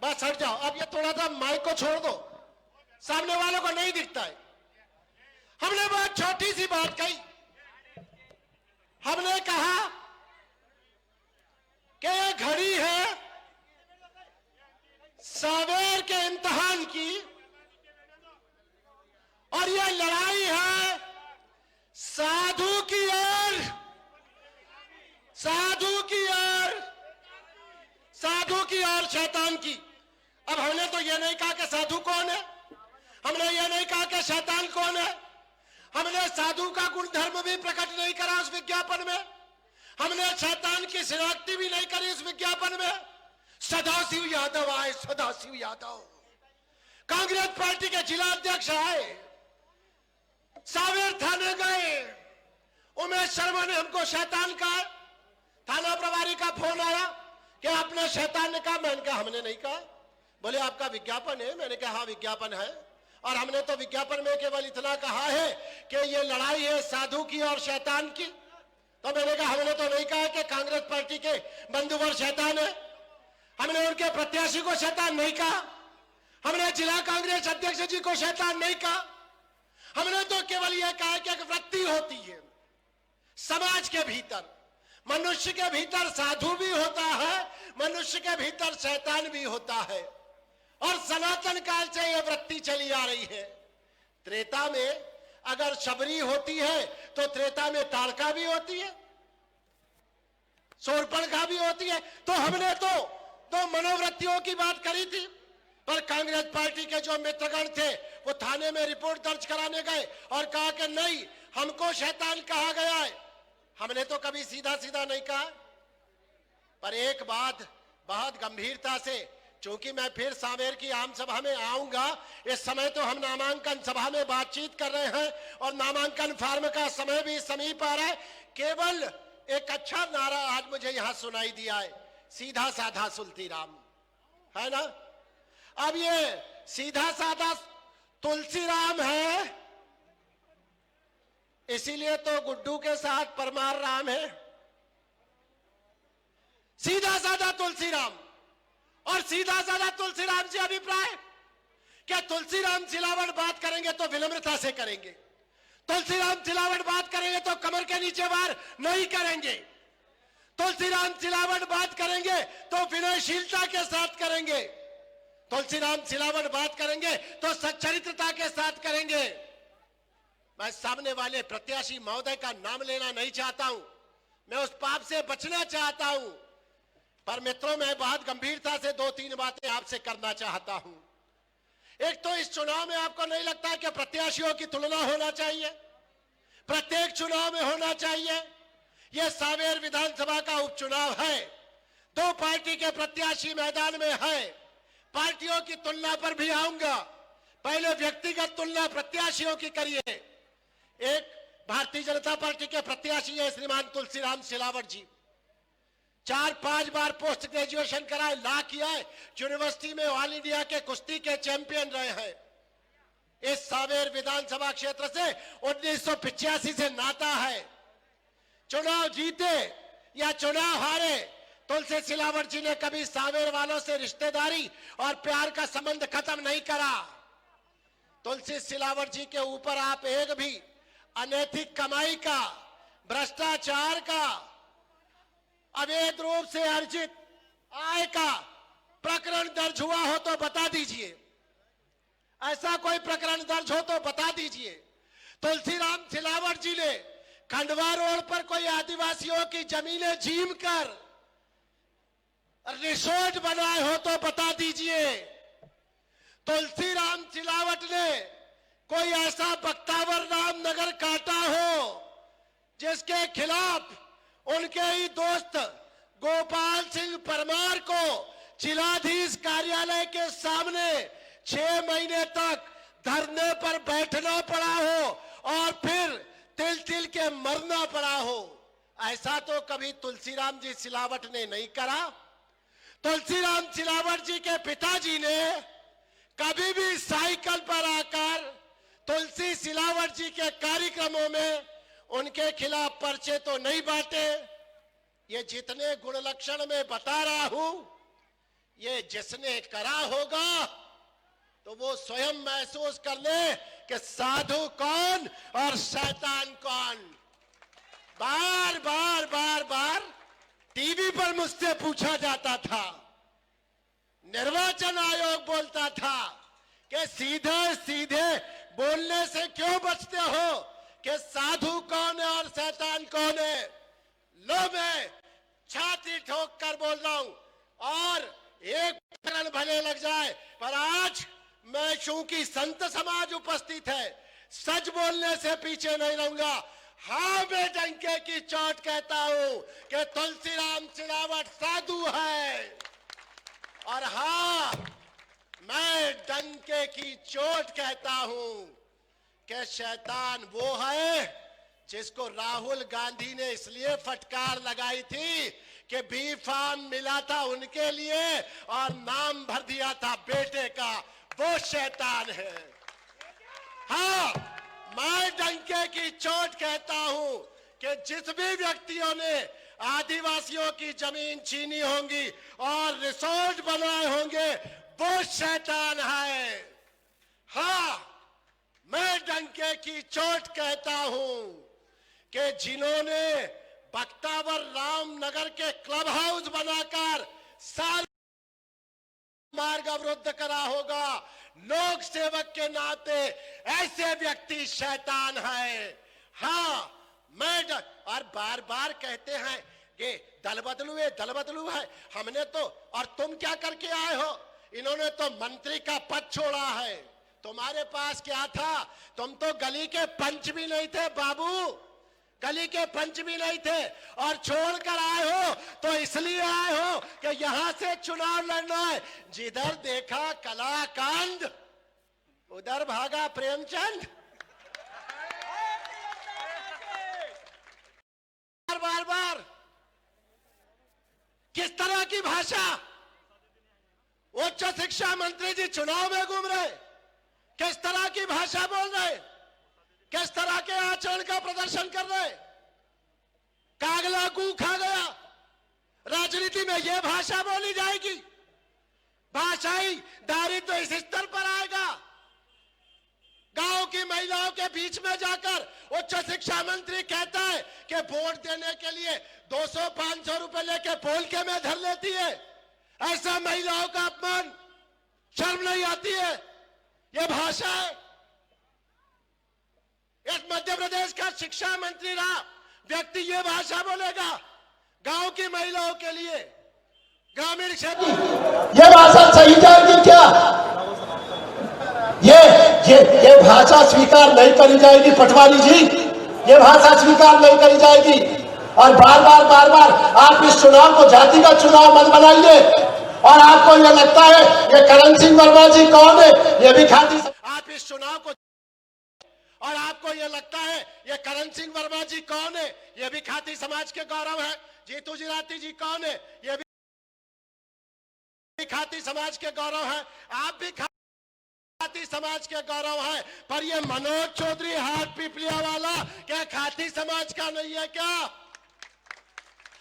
बस हट जाओ। अब ये थोड़ा सा माइक को छोड़ दो, सामने वालों को नहीं दिखता है। हमने बहुत छोटी सी बात कही, हमने कहा कि ये घड़ी है सांवेर के इम्तिहान की और ये लड़ाई है साधु की ओर, साधु की ओर, साधु की ओर शैतान की। अब हमने तो ये नहीं कहा कि साधु कौन है, हमने ये नहीं कहा कि शैतान कौन है, हमने साधु का गुण धर्म भी प्रकट नहीं करा उस विज्ञापन में, हमने शैतान की शिनाख्ती भी नहीं करी उस विज्ञापन में। सदाशिव यादव आए, सदाशिव यादव कांग्रेस पार्टी के जिला अध्यक्ष आए, सांवेर थाने गए, उमेश शर्मा ने हमको शैतान कहा। थाना प्रभारी का फोन आया कि आपने शैतान ने कहा, मैंने कहा हमने नहीं कहा। बोले आपका विज्ञापन है, मैंने कहा हाँ विज्ञापन है, और हमने तो विज्ञापन में केवल इतना कहा है कि ये लड़ाई है साधु की और शैतान की। तो मैंने कहा हमने तो नहीं कहा कि कांग्रेस पार्टी के बंधुवर शैतान है, हमने उनके प्रत्याशी को शैतान नहीं कहा, हमने जिला कांग्रेस अध्यक्ष जी को शैतान नहीं कहा। हमने तो केवल यह कहा कि एक वृत्ति होती है समाज के भीतर, मनुष्य के भीतर साधु भी होता है, मनुष्य के भीतर शैतान भी होता है, और सनातन काल से यह वृत्ति चली आ रही है। त्रेता में अगर शबरी होती है तो त्रेता में ताड़का भी होती है, शूर्पणखा भी होती है। तो हमने तो मनोवृत्तियों की बात करी थी, पर कांग्रेस पार्टी के जो मित्रगण थे वो थाने में रिपोर्ट दर्ज कराने गए और कहा कि नहीं हमको शैतान कहा गया है। हमने तो कभी सीधा सीधा नहीं कहा, पर एक बात बहुत गंभीरता से चूंकि मैं फिर सांवेर की आम सभा में आऊंगा, इस समय तो हम नामांकन सभा में बातचीत कर रहे हैं और नामांकन फॉर्म का समय भी समीप आ रहा है। केवल एक अच्छा नारा आज मुझे यहां सुनाई दिया है, सीधा साधा तुलसी राम, है ना। अब ये सीधा साधा तुलसी राम है, इसीलिए तो गुड्डू के साथ परमार राम है। सीधा साधा तुलसी राम और सीधा साधा तुलसी राम से अभिप्राय क्या? तुलसी राम सिलावट बात करेंगे तो विनम्रता से करेंगे, तुलसी राम सिलावट बात करेंगे तो कमर के नीचे वार नहीं करेंगे, तुलसी राम सिलावट बात करेंगे तो विनयशीलता के साथ करेंगे, तुलसी राम सिलावट बात करेंगे तो सच्चरित्रता के साथ करेंगे। मैं सामने वाले प्रत्याशी महोदय का नाम लेना नहीं चाहता हूं, मैं उस पाप से बचना चाहता हूं, पर मित्रों मैं बहुत गंभीरता से 2-3 बातें आपसे करना चाहता हूं। एक तो इस चुनाव में आपको नहीं लगता कि प्रत्याशियों की तुलना होना चाहिए, प्रत्येक चुनाव में होना चाहिए। यह सांवेर विधानसभा का उपचुनाव है, 2 पार्टी के प्रत्याशी मैदान में है। पार्टियों की तुलना पर भी आऊंगा, पहले व्यक्तिगत तुलना प्रत्याशियों की करिए। एक भारतीय जनता पार्टी के प्रत्याशी है श्रीमान तुलसीराम सिलावट जी, 4-5 बार पोस्ट ग्रेजुएशन कराए, ला किया है, यूनिवर्सिटी में ऑल इंडिया के कुश्ती के चैंपियन रहे हैं। इस सांवेर विधानसभा क्षेत्र से 1985 से नाता है। चुनाव जीते या चुनाव हारे, तुलसी सिलावट जी ने कभी सांवेर वालों से रिश्तेदारी और प्यार का संबंध खत्म नहीं करा। तुलसी सिलावट जी के ऊपर आप एक भी अनैतिक कमाई का, भ्रष्टाचार का, अवैध रूप से अर्जित आय का प्रकरण दर्ज हुआ हो तो बता दीजिए, ऐसा कोई प्रकरण दर्ज हो तो बता दीजिए। तुलसीराम सिलावट जी ने खंडवा रोड पर कोई आदिवासियों की जमीनें छीन कर रिसोर्ट बनाए हो तो बता दीजिए। तुलसीराम सिलावट ने कोई ऐसा बख्तावर रामनगर काटा हो जिसके खिलाफ उनके ही दोस्त गोपाल सिंह परमार को जिलाधीश कार्यालय के सामने 6 महीने तक धरने पर बैठना पड़ा हो और फिर तिल तिल के मरना पड़ा हो। ऐसा तो कभी तुलसीराम जी सिलावट ने नहीं करा। तुलसीराम सिलावट जी के पिताजी ने कभी भी साइकिल पर आकर तुलसी सिलावट जी के कार्यक्रमों में उनके खिलाफ पर्चे तो नहीं बांटे। ये जितने गुण लक्षण में बता रहा हूं, ये जिसने करा होगा तो वो स्वयं महसूस कर ले कि साधु कौन और शैतान कौन। बार बार बार बार टीवी पर मुझसे पूछा जाता था, निर्वाचन आयोग बोलता था कि सीधे सीधे बोलने से क्यों बचते हो, कि साधु कौन है और शैतान कौन है। लो मैं छाती ठोक कर बोल रहा हूं और एक प्रकरण भले लग जाए, पर आज मैं चूंकि संत समाज उपस्थित है, सच बोलने से पीछे नहीं रहूंगा। हाँ, मैं डंके की चोट कहता हूं कि तुलसीराम सिलावट साधु है, और हाँ, मैं डंके की चोट कहता हूं कि शैतान वो है जिसको राहुल गांधी ने इसलिए फटकार लगाई थी कि बी फार्म मिला था उनके लिए और नाम भर दिया था बेटे का, वो शैतान है। हाँ, मैं डंके की चोट कहता हूं कि जिस भी व्यक्तियों ने आदिवासियों की जमीन छीनी होंगी और रिसोर्ट बनाए होंगे, वो शैतान है। हाँ, मैं डंके की चोट कहता हूं कि जिन्होंने बख्तावर रामनगर के क्लब हाउस बनाकर साल मार्ग अवरुद्ध करा होगा, लोक सेवक के नाते ऐसे व्यक्ति शैतान है। हाँ, मैं और बार बार कहते हैं कि दल बदलू है, हमने तो, और तुम क्या करके आए हो, इन्होंने तो मंत्री का पद छोड़ा है। तुम्हारे पास क्या था, तुम तो गली के पंच भी नहीं थे बाबू, कली के पंच भी नहीं थे और छोड़कर आए हो तो इसलिए आए हो कि यहां से चुनाव लड़ना है। जिधर देखा कलाकांड उधर भागा प्रेमचंद। बार बार किस तरह की भाषा। उच्च शिक्षा मंत्री जी चुनाव में घूम रहे, किस तरह की भाषा बोल रहे, किस तरह के आचरण का प्रदर्शन कर रहे। कागला कू खा गया। राजनीति में यह भाषा बोली जाएगी। भाषाई दारिद्र इस स्तर पर आएगा। गांव की महिलाओं के बीच में जाकर उच्च शिक्षा मंत्री कहता है कि वोट देने के लिए 200-500 रुपए लेके पोल के में धर लेती है। ऐसा महिलाओं का अपमान, शर्म नहीं आती है? यह भाषा है। इस मध्य प्रदेश का शिक्षा मंत्री रहा व्यक्ति यह भाषा बोलेगा गांव की महिलाओं के लिए, ग्रामीण क्षेत्र। ये भाषा सही जाएगी क्या? ये भाषा स्वीकार नहीं करी जाएगी पटवारी जी, ये भाषा स्वीकार नहीं करी जाएगी। और बार बार आप इस चुनाव को जाति का चुनाव मत बनाइए। और आपको ये लगता है ये करण सिंह वर्मा जी कौन है, ये भी खाती। आप इस चुनाव को, और आपको ये लगता है ये करण सिंह वर्मा जी कौन है, ये भी खाती समाज के गौरव है। जीतू जिराती जी कौन है, ये भी खाती समाज के गौरव है। आप भी खाती समाज के गौरव है। पर ये मनोज चौधरी हाट पिपलिया वाला क्या खाती समाज का नहीं है क्या?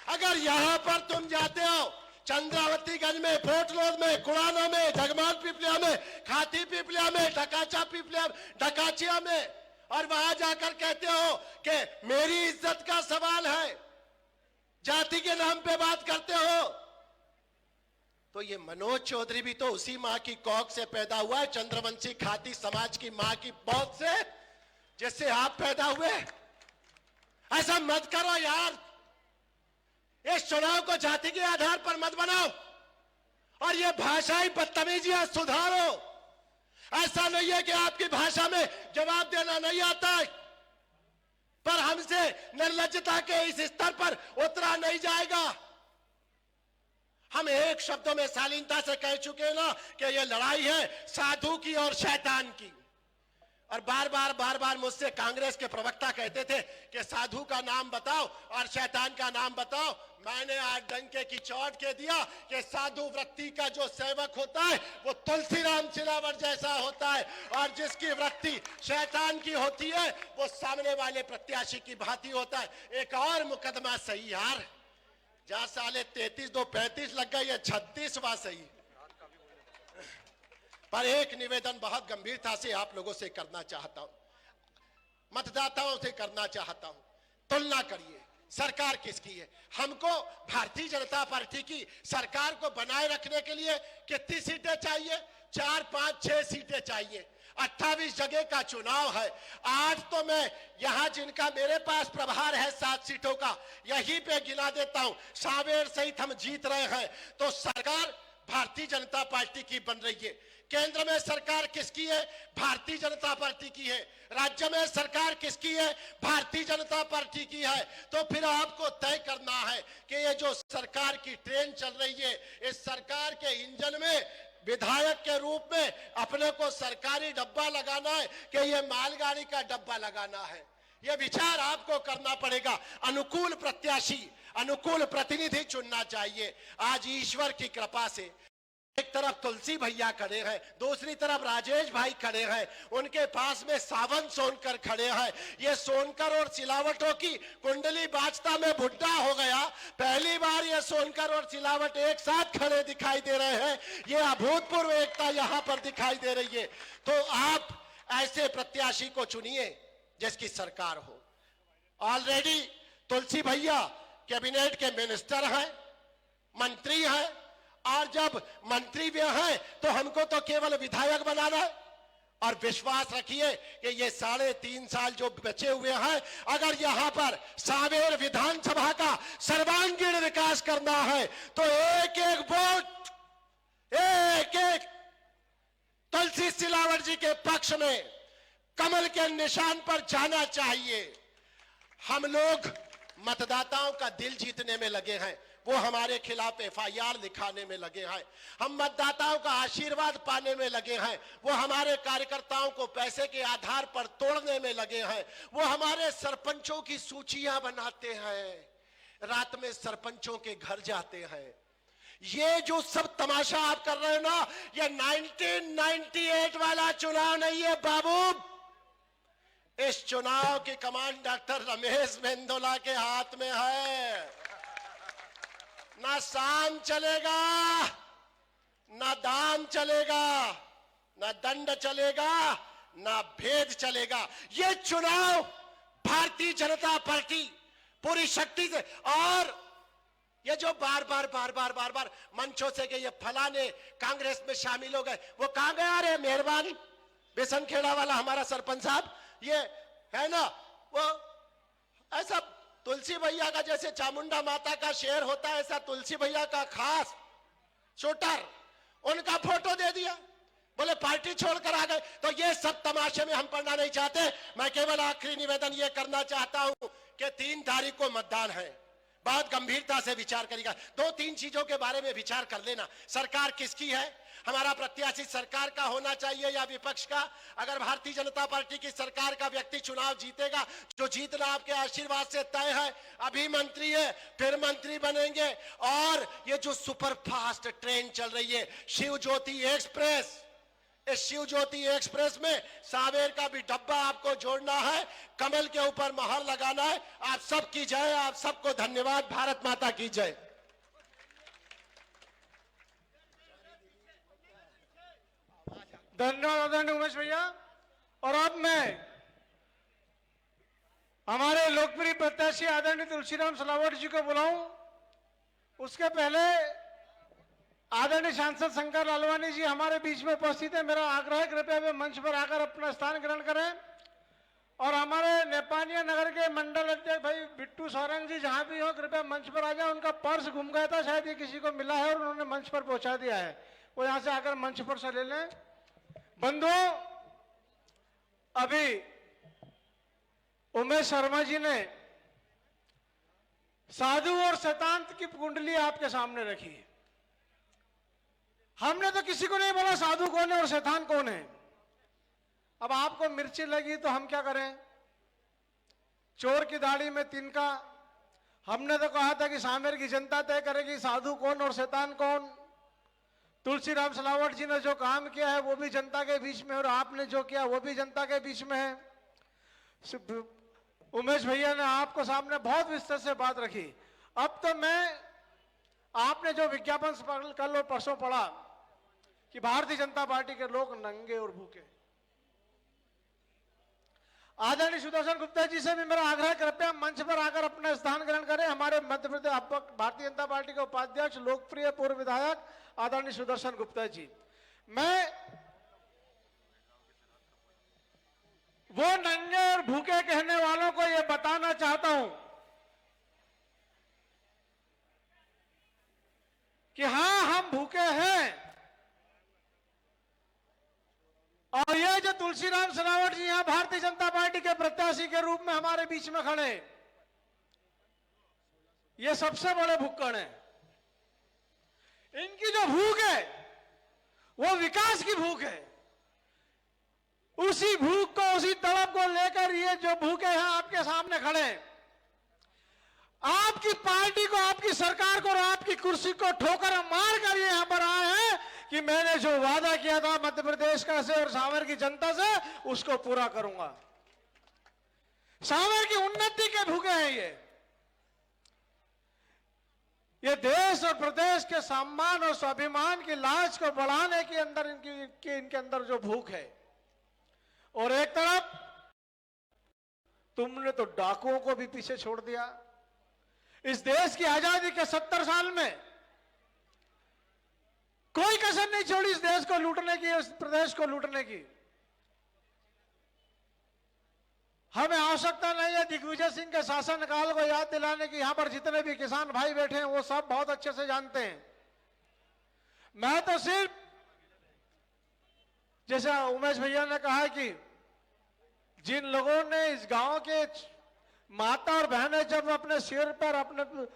अगर यहां पर तुम जाते हो चंद्रावतीगंज में, फोर्टलोद में, कुड़ाना में, जगमान पिपलिया में, खाती पिपलिया में, डकाचा पिपलिया, डकाचिया में, और वहां जाकर कहते हो कि मेरी इज्जत का सवाल है, जाति के नाम पे बात करते हो। तो ये मनोज चौधरी भी तो उसी मां की कौख से पैदा हुआ है, चंद्रवंशी खाती समाज की मां की पौध से, जिससे आप पैदा हुए। ऐसा मत करो यार। इस चुनाव को जाति के आधार पर मत बनाओ और ये भाषाई बदतमीजियां सुधारो। ऐसा नहीं है कि आपकी भाषा में जवाब देना नहीं आता है, पर हमसे निर्लज्जता के इस स्तर पर उतरा नहीं जाएगा। हम एक शब्दों में शालीनता से कह चुके हैं ना कि ये लड़ाई है साधु की और शैतान की। और बार बार मुझसे कांग्रेस के प्रवक्ता कहते थे कि साधु का नाम बताओ और शैतान का नाम बताओ। मैंने आज डंके की चोट के दिया कि साधु वृत्ति का जो सेवक होता है वो तुलसीराम सिलावट जैसा होता है, और जिसकी वृत्ति शैतान की होती है वो सामने वाले प्रत्याशी की भांति होता है। एक और मुकदमा सही यार, जहां साले 33-2-35 लग गई है, 36वां सही। पर एक निवेदन बहुत गंभीरता से आप लोगों से करना चाहता हूं, मतदाताओं से करना चाहता हूं। तुलना करिए सरकार किसकी है। हमको भारतीय जनता पार्टी की सरकार को बनाए रखने के लिए कितनी सीटें चाहिए? 4, 5, 6 सीटें चाहिए। 28 जगह का चुनाव है। 8 तो मैं यहां जिनका मेरे पास प्रभार है 7 सीटों का, यहीं पे गिना देता हूं। सावेर सहित हम जीत रहे हैं। तो सरकार भारतीय जनता पार्टी की बन रही है। केंद्र में सरकार किसकी है? भारतीय जनता पार्टी की है। राज्य में सरकार किसकी है? भारतीय जनता पार्टी की है। तो फिर आपको तय करना है कि ये जो सरकार की ट्रेन चल रही है, इस सरकार के इंजन में विधायक के रूप में अपने को सरकारी डब्बा लगाना है कि ये मालगाड़ी का डब्बा लगाना है। ये विचार आपको करना पड़ेगा। अनुकूल प्रत्याशी, अनुकूल प्रतिनिधि चुनना चाहिए। आज ईश्वर की कृपा से एक तरफ तुलसी भैया खड़े हैं, दूसरी तरफ राजेश भाई खड़े हैं, उनके पास में सावन सोनकर खड़े हैं। ये सोनकर और सिलावटों की कुंडली बाजता में बुढ़ा हो गया। पहली बार ये सोनकर और सिलावट एक साथ खड़े दिखाई दे रहे हैं। ये अभूतपूर्व एकता यहां पर दिखाई दे रही है। तो आप ऐसे प्रत्याशी को चुनिए जिसकी सरकार हो। ऑलरेडी तुलसी भैया कैबिनेट के मिनिस्टर हैं, मंत्री हैं, और जब मंत्री भी हैं तो हमको तो केवल विधायक बनाना है। और विश्वास रखिए कि ये 3.5 साल जो बचे हुए हैं, अगर यहां पर सांवेर विधानसभा का सर्वांगीण विकास करना है तो एक एक वोट, एक एक तुलसी सिलावट जी के पक्ष में कमल के निशान पर जाना चाहिए। हम लोग मतदाताओं का दिल जीतने में लगे हैं, वो हमारे खिलाफ एफआईआर लिखाने में लगे हैं। हम मतदाताओं का आशीर्वाद पाने में लगे हैं, वो हमारे कार्यकर्ताओं को पैसे के आधार पर तोड़ने में लगे हैं। वो हमारे सरपंचों की सूचियां बनाते हैं, रात में सरपंचों के घर जाते हैं। ये जो सब तमाशा आप कर रहे हो ना, ये 1998 वाला चुनाव नहीं है बाबू। इस चुनाव की कमान डॉक्टर रमेश मेंदोला के हाथ में है। ना साम चलेगा, ना दाम चलेगा, ना दंड चलेगा, ना भेद चलेगा। ये चुनाव भारतीय जनता पार्टी पूरी शक्ति से, और ये जो बार बार मंचों से कि ये फलाने कांग्रेस में शामिल हो गए, वो कहां गया रे मेहरबान बेसनखेड़ा वाला हमारा सरपंच साहब? ये है ना, वो ऐसा तुलसी भैया का जैसे चामुंडा माता का शेर होता है, ऐसा तुलसी भैया का खास शूटर, उनका फोटो दे दिया, बोले पार्टी छोड़कर आ गए। तो ये सब तमाशे में हम पढ़ना नहीं चाहते। मैं केवल आखिरी निवेदन ये करना चाहता हूं कि 3 तारीख को मतदान है, बहुत गंभीरता से विचार करेगा। 2-3 चीजों के बारे में विचार कर लेना। सरकार किसकी है? हमारा प्रत्याशी सरकार का होना चाहिए या विपक्ष का? अगर भारतीय जनता पार्टी की सरकार का व्यक्ति चुनाव जीतेगा, जो जीतना आपके आशीर्वाद से तय है, अभी मंत्री है फिर मंत्री बनेंगे। और ये जो सुपरफास्ट ट्रेन चल रही है शिव ज्योति एक्सप्रेस, इस शिव ज्योति एक्सप्रेस में सावेर का भी डब्बा आपको जोड़ना है, कमल के ऊपर मोहर लगाना है। आप सबकी जय, आप सबको धन्यवाद। भारत माता की जय। धन्यवाद आदरणीय उमेश भैया। और अब मैं हमारे लोकप्रिय प्रत्याशी आदरणीय तुलसीराम सिलावट जी को बुलाऊं। उसके पहले आदरणीय सांसद शंकर लालवानी जी हमारे बीच में उपस्थित है। मेरा आग्रह है कृपया वे मंच पर आकर अपना स्थान ग्रहण करें। और हमारे नेपानिया नगर के मंडल अध्यक्ष भाई बिट्टू सोरेन जी जहां भी हो कृपया मंच पर आ जाए। उनका पर्स गुम गया था, शायद ये किसी को मिला है और उन्होंने मंच पर पहुंचा दिया है, वो यहां से आकर मंच पर से ले लें। बंधुओं, अभी उमेश शर्मा जी ने साधु और शैतान की कुंडली आपके सामने रखी है। हमने तो किसी को नहीं बोला साधु कौन है और शैतान कौन है। अब आपको मिर्ची लगी तो हम क्या करें? चोर की दाढ़ी में तिनका। हमने तो कहा था कि सामेर की जनता तय करेगी साधु कौन और शैतान कौन। तुलसीराम सिलावट जी ने जो काम किया है वो भी जनता के बीच में, और आपने जो किया वो भी जनता के बीच में है। उमेश भैया ने आपको सामने बहुत विस्तार से बात रखी। अब तो मैं, आपने जो विज्ञापन कल और परसों पढ़ा कि भारतीय जनता पार्टी के लोग नंगे और भूखे, आदरणीय सुदर्शन गुप्ता जी से भी मेरा आग्रह कृपया मंच पर आकर अपना स्थान ग्रहण करें। हमारे मध्य प्रदेश भारतीय जनता पार्टी के उपाध्यक्ष लोकप्रिय पूर्व विधायक आदरणीय सुदर्शन गुप्ता जी। मैं वो नंगे और भूखे कहने वालों को यह बताना चाहता हूं कि हां, हम भूखे हैं। और ये जो तुलसीराम सिलावट जी यहां भारतीय जनता पार्टी के प्रत्याशी के रूप में हमारे बीच में खड़े, ये सबसे बड़े भुक्कड़ हैं। इनकी जो भूख है वो विकास की भूख है। उसी भूख को, उसी तड़प को लेकर ये जो भूखे हैं आपके सामने खड़े हैं। आपकी पार्टी को, आपकी सरकार को और आपकी कुर्सी को ठोकर मार कर ये यहां पर आए हैं कि मैंने जो वादा किया था मध्य प्रदेश का से और सावर की जनता से, उसको पूरा करूंगा। सावर की उन्नति के भूखे हैं ये देश और प्रदेश के सम्मान और स्वाभिमान की लाज को बढ़ाने के अंदर इनके अंदर जो भूख है। और एक तरफ तुमने तो डाकुओं को भी पीछे छोड़ दिया। इस देश की आजादी के 70 साल में कोई कसर नहीं छोड़ी इस देश को लूटने की, इस प्रदेश को लूटने की। हमें आवश्यकता नहीं है दिग्विजय सिंह के शासनकाल को याद दिलाने की। यहां पर जितने भी किसान भाई बैठे हैं वो सब बहुत अच्छे से जानते हैं। मैं तो सिर्फ, जैसा उमेश भैया ने कहा कि जिन लोगों ने इस गांव के माता और बहनें जब अपने सिर पर, अपने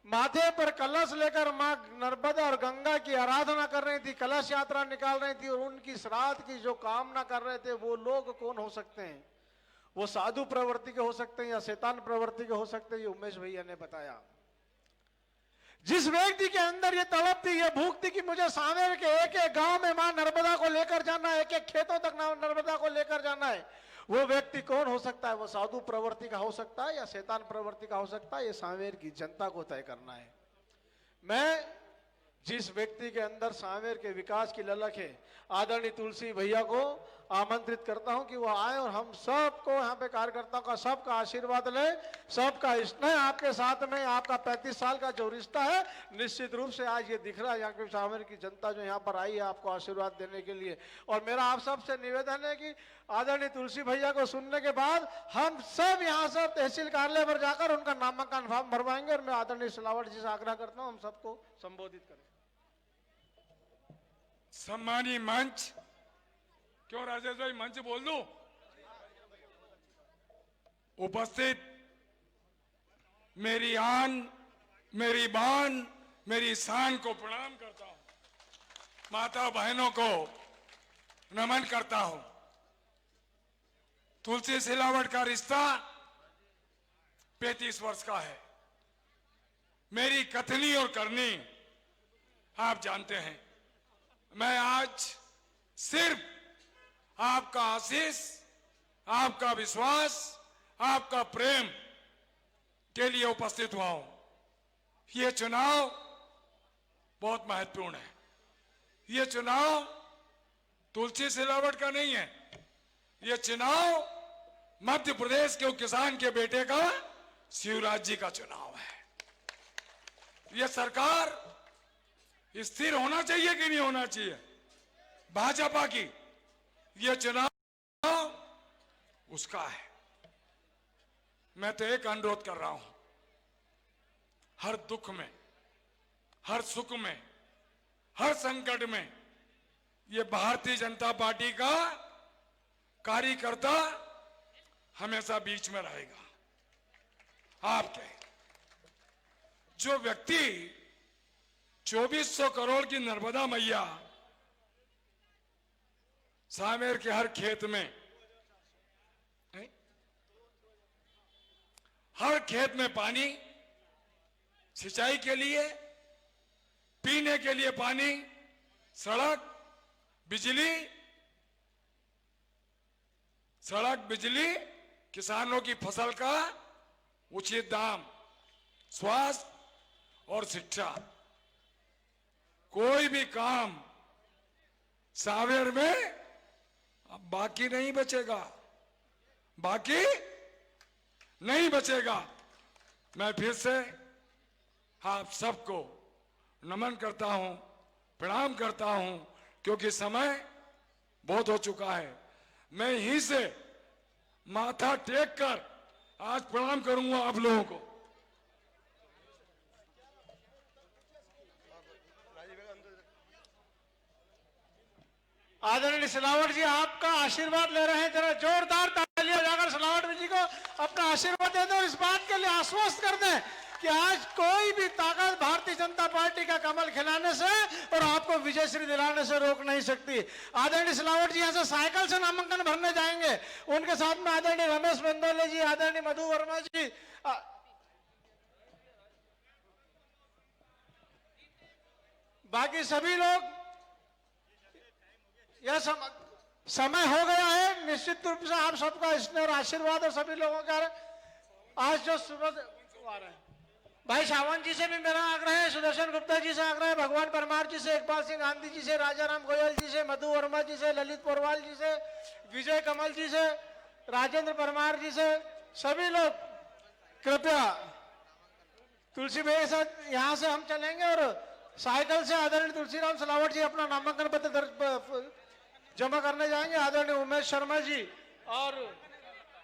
माथे पर कलश लेकर माँ नर्मदा और गंगा की आराधना कर रही थी, कलश यात्रा निकाल रही थी और उनकी श्राद्ध की जो कामना कर रहे थे, वो लोग कौन हो सकते हैं? वो साधु प्रवृत्ति के हो सकते हैं या शैतान प्रवृत्ति के हो सकते हैं, ये उमेश भैया ने बताया। जिस व्यक्ति के अंदर ये तड़प थी, ये भूख थी कि मुझे सांवेर के एक एक गांव में मां नर्मदा को लेकर जाना है, एक एक खेतों तक नर्मदा को लेकर जाना है, वो व्यक्ति कौन हो सकता है? वो साधु प्रवृत्ति का हो सकता है या शैतान प्रवृत्ति का हो सकता है? ये सांवेर की जनता को तय करना है। मैं जिस व्यक्ति के अंदर सांवेर के विकास की ललक है, आदरणीय तुलसी भैया को आमंत्रित करता हूं कि वो आए और हम सबको यहाँ पे कार्यकर्ताओं का सबका आशीर्वाद ले, सबका स्नेह आपके साथ में, आपका 35 साल का जो रिश्ता है निश्चित रूप से आज ये दिख रहा है। यहाँ के सांवेर की जनता जो यहाँ पर आई है आपको आशीर्वाद देने के लिए, और मेरा आप सबसे निवेदन है कि आदरणीय तुलसी भैया को सुनने के बाद हम सब यहाँ से तहसील कार्यालय पर जाकर उनका नामांकन फॉर्म भरवाएंगे और मैं आदरणीय सिलावट जी से आग्रह करता हूँ हम सबको संबोधित करें। सम्मानीय मंच, क्यों राजेश भाई मंच बोल दूं? उपस्थित मेरी आन, मेरी बान, मेरी शान को प्रणाम करता हूं, माता बहनों को नमन करता हूं। तुलसी सिलावट का रिश्ता 35 वर्ष का है। मेरी कथनी और करनी आप जानते हैं। मैं आज सिर्फ आपका आशीष, आपका विश्वास, आपका प्रेम के लिए उपस्थित हुआ हूं। ये चुनाव बहुत महत्वपूर्ण है। ये चुनाव तुलसी सिलावट का नहीं है, ये चुनाव मध्य प्रदेश के किसान के बेटे का शिवराज जी का चुनाव है। ये सरकार स्थिर होना चाहिए कि नहीं होना चाहिए? भाजपा की ये चुनाव उसका है। मैं तो एक अनुरोध कर रहा हूं, हर दुख में, हर सुख में, हर संकट में ये भारतीय जनता पार्टी का कार्यकर्ता हमेशा बीच में रहेगा। आपके जो व्यक्ति 2400 करोड़ की नर्मदा मैया सांवेर के हर खेत में, हर खेत में पानी, सिंचाई के लिए, पीने के लिए पानी, सड़क, बिजली, किसानों की फसल का उचित दाम, स्वास्थ्य और शिक्षा, कोई भी काम सांवेर में अब बाकी नहीं बचेगा, बाकी नहीं बचेगा। मैं फिर से आप सबको नमन करता हूं, प्रणाम करता हूं, क्योंकि समय बहुत हो चुका है। मैं यहीं से माथा टेक कर आज प्रणाम करूंगा आप लोगों को। आदरणीय सिलावट जी आपका आशीर्वाद ले रहे हैं, जरा जोरदार तालियां बजाकर सिलावट जी को अपना आशीर्वाद दे दें और इस बात के लिए आश्वस्त कर दें कि आज कोई भी ताकत भारतीय जनता पार्टी का कमल खिलाने से और आपको विजयश्री दिलाने से रोक नहीं सकती। आदरणीय सिलावट जी यहाँ से साइकिल से नामांकन भरने जाएंगे, उनके साथ में आदरणीय रमेश बंदोले जी, आदरणीय मधु वर्मा जी, बाकी सभी लोग। यह समय हो गया है, निश्चित रूप से आप सबका स्नेह और आशीर्वाद और सभी लोगों का आज जो सुबह आ रहे हैं। भाई सावंत जी से भी मेरा आग्रह है, सुदर्शन गुप्ता जी से आग्रह है, भगवान परमार जी से, इकबाल सिंह गांधी जी से, राजाराम गोयल जी से, मधु वर्मा जी से, ललित पोरवाल जी से, विजय कमल जी से, राजेंद्र परमार जी से, सभी लोग कृपया तुलसी भैया के साथ यहाँ से हम चलेंगे और साइकिल से आदरणीय तुलसीराम सिलावट जी अपना नामांकन पत्र जमा करने जाएंगे। आदरणीय उमेश शर्मा जी और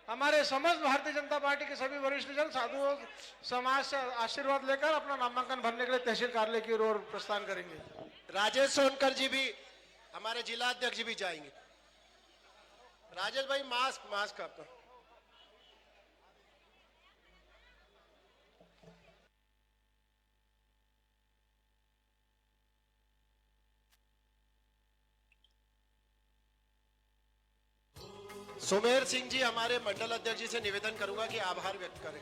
हमारे समस्त भारतीय जनता पार्टी के सभी वरिष्ठ जन साधुओं समाज से आशीर्वाद लेकर अपना नामांकन भरने के लिए तहसील कार्यालय की ओर प्रस्थान करेंगे। राजेश सोनकर जी भी, हमारे जिला अध्यक्ष भी जाएंगे। राजेश भाई मास्क आपका। सुमेर सिंह जी हमारे मंडल अध्यक्ष जी से निवेदन करूंगा कि आभार व्यक्त करें।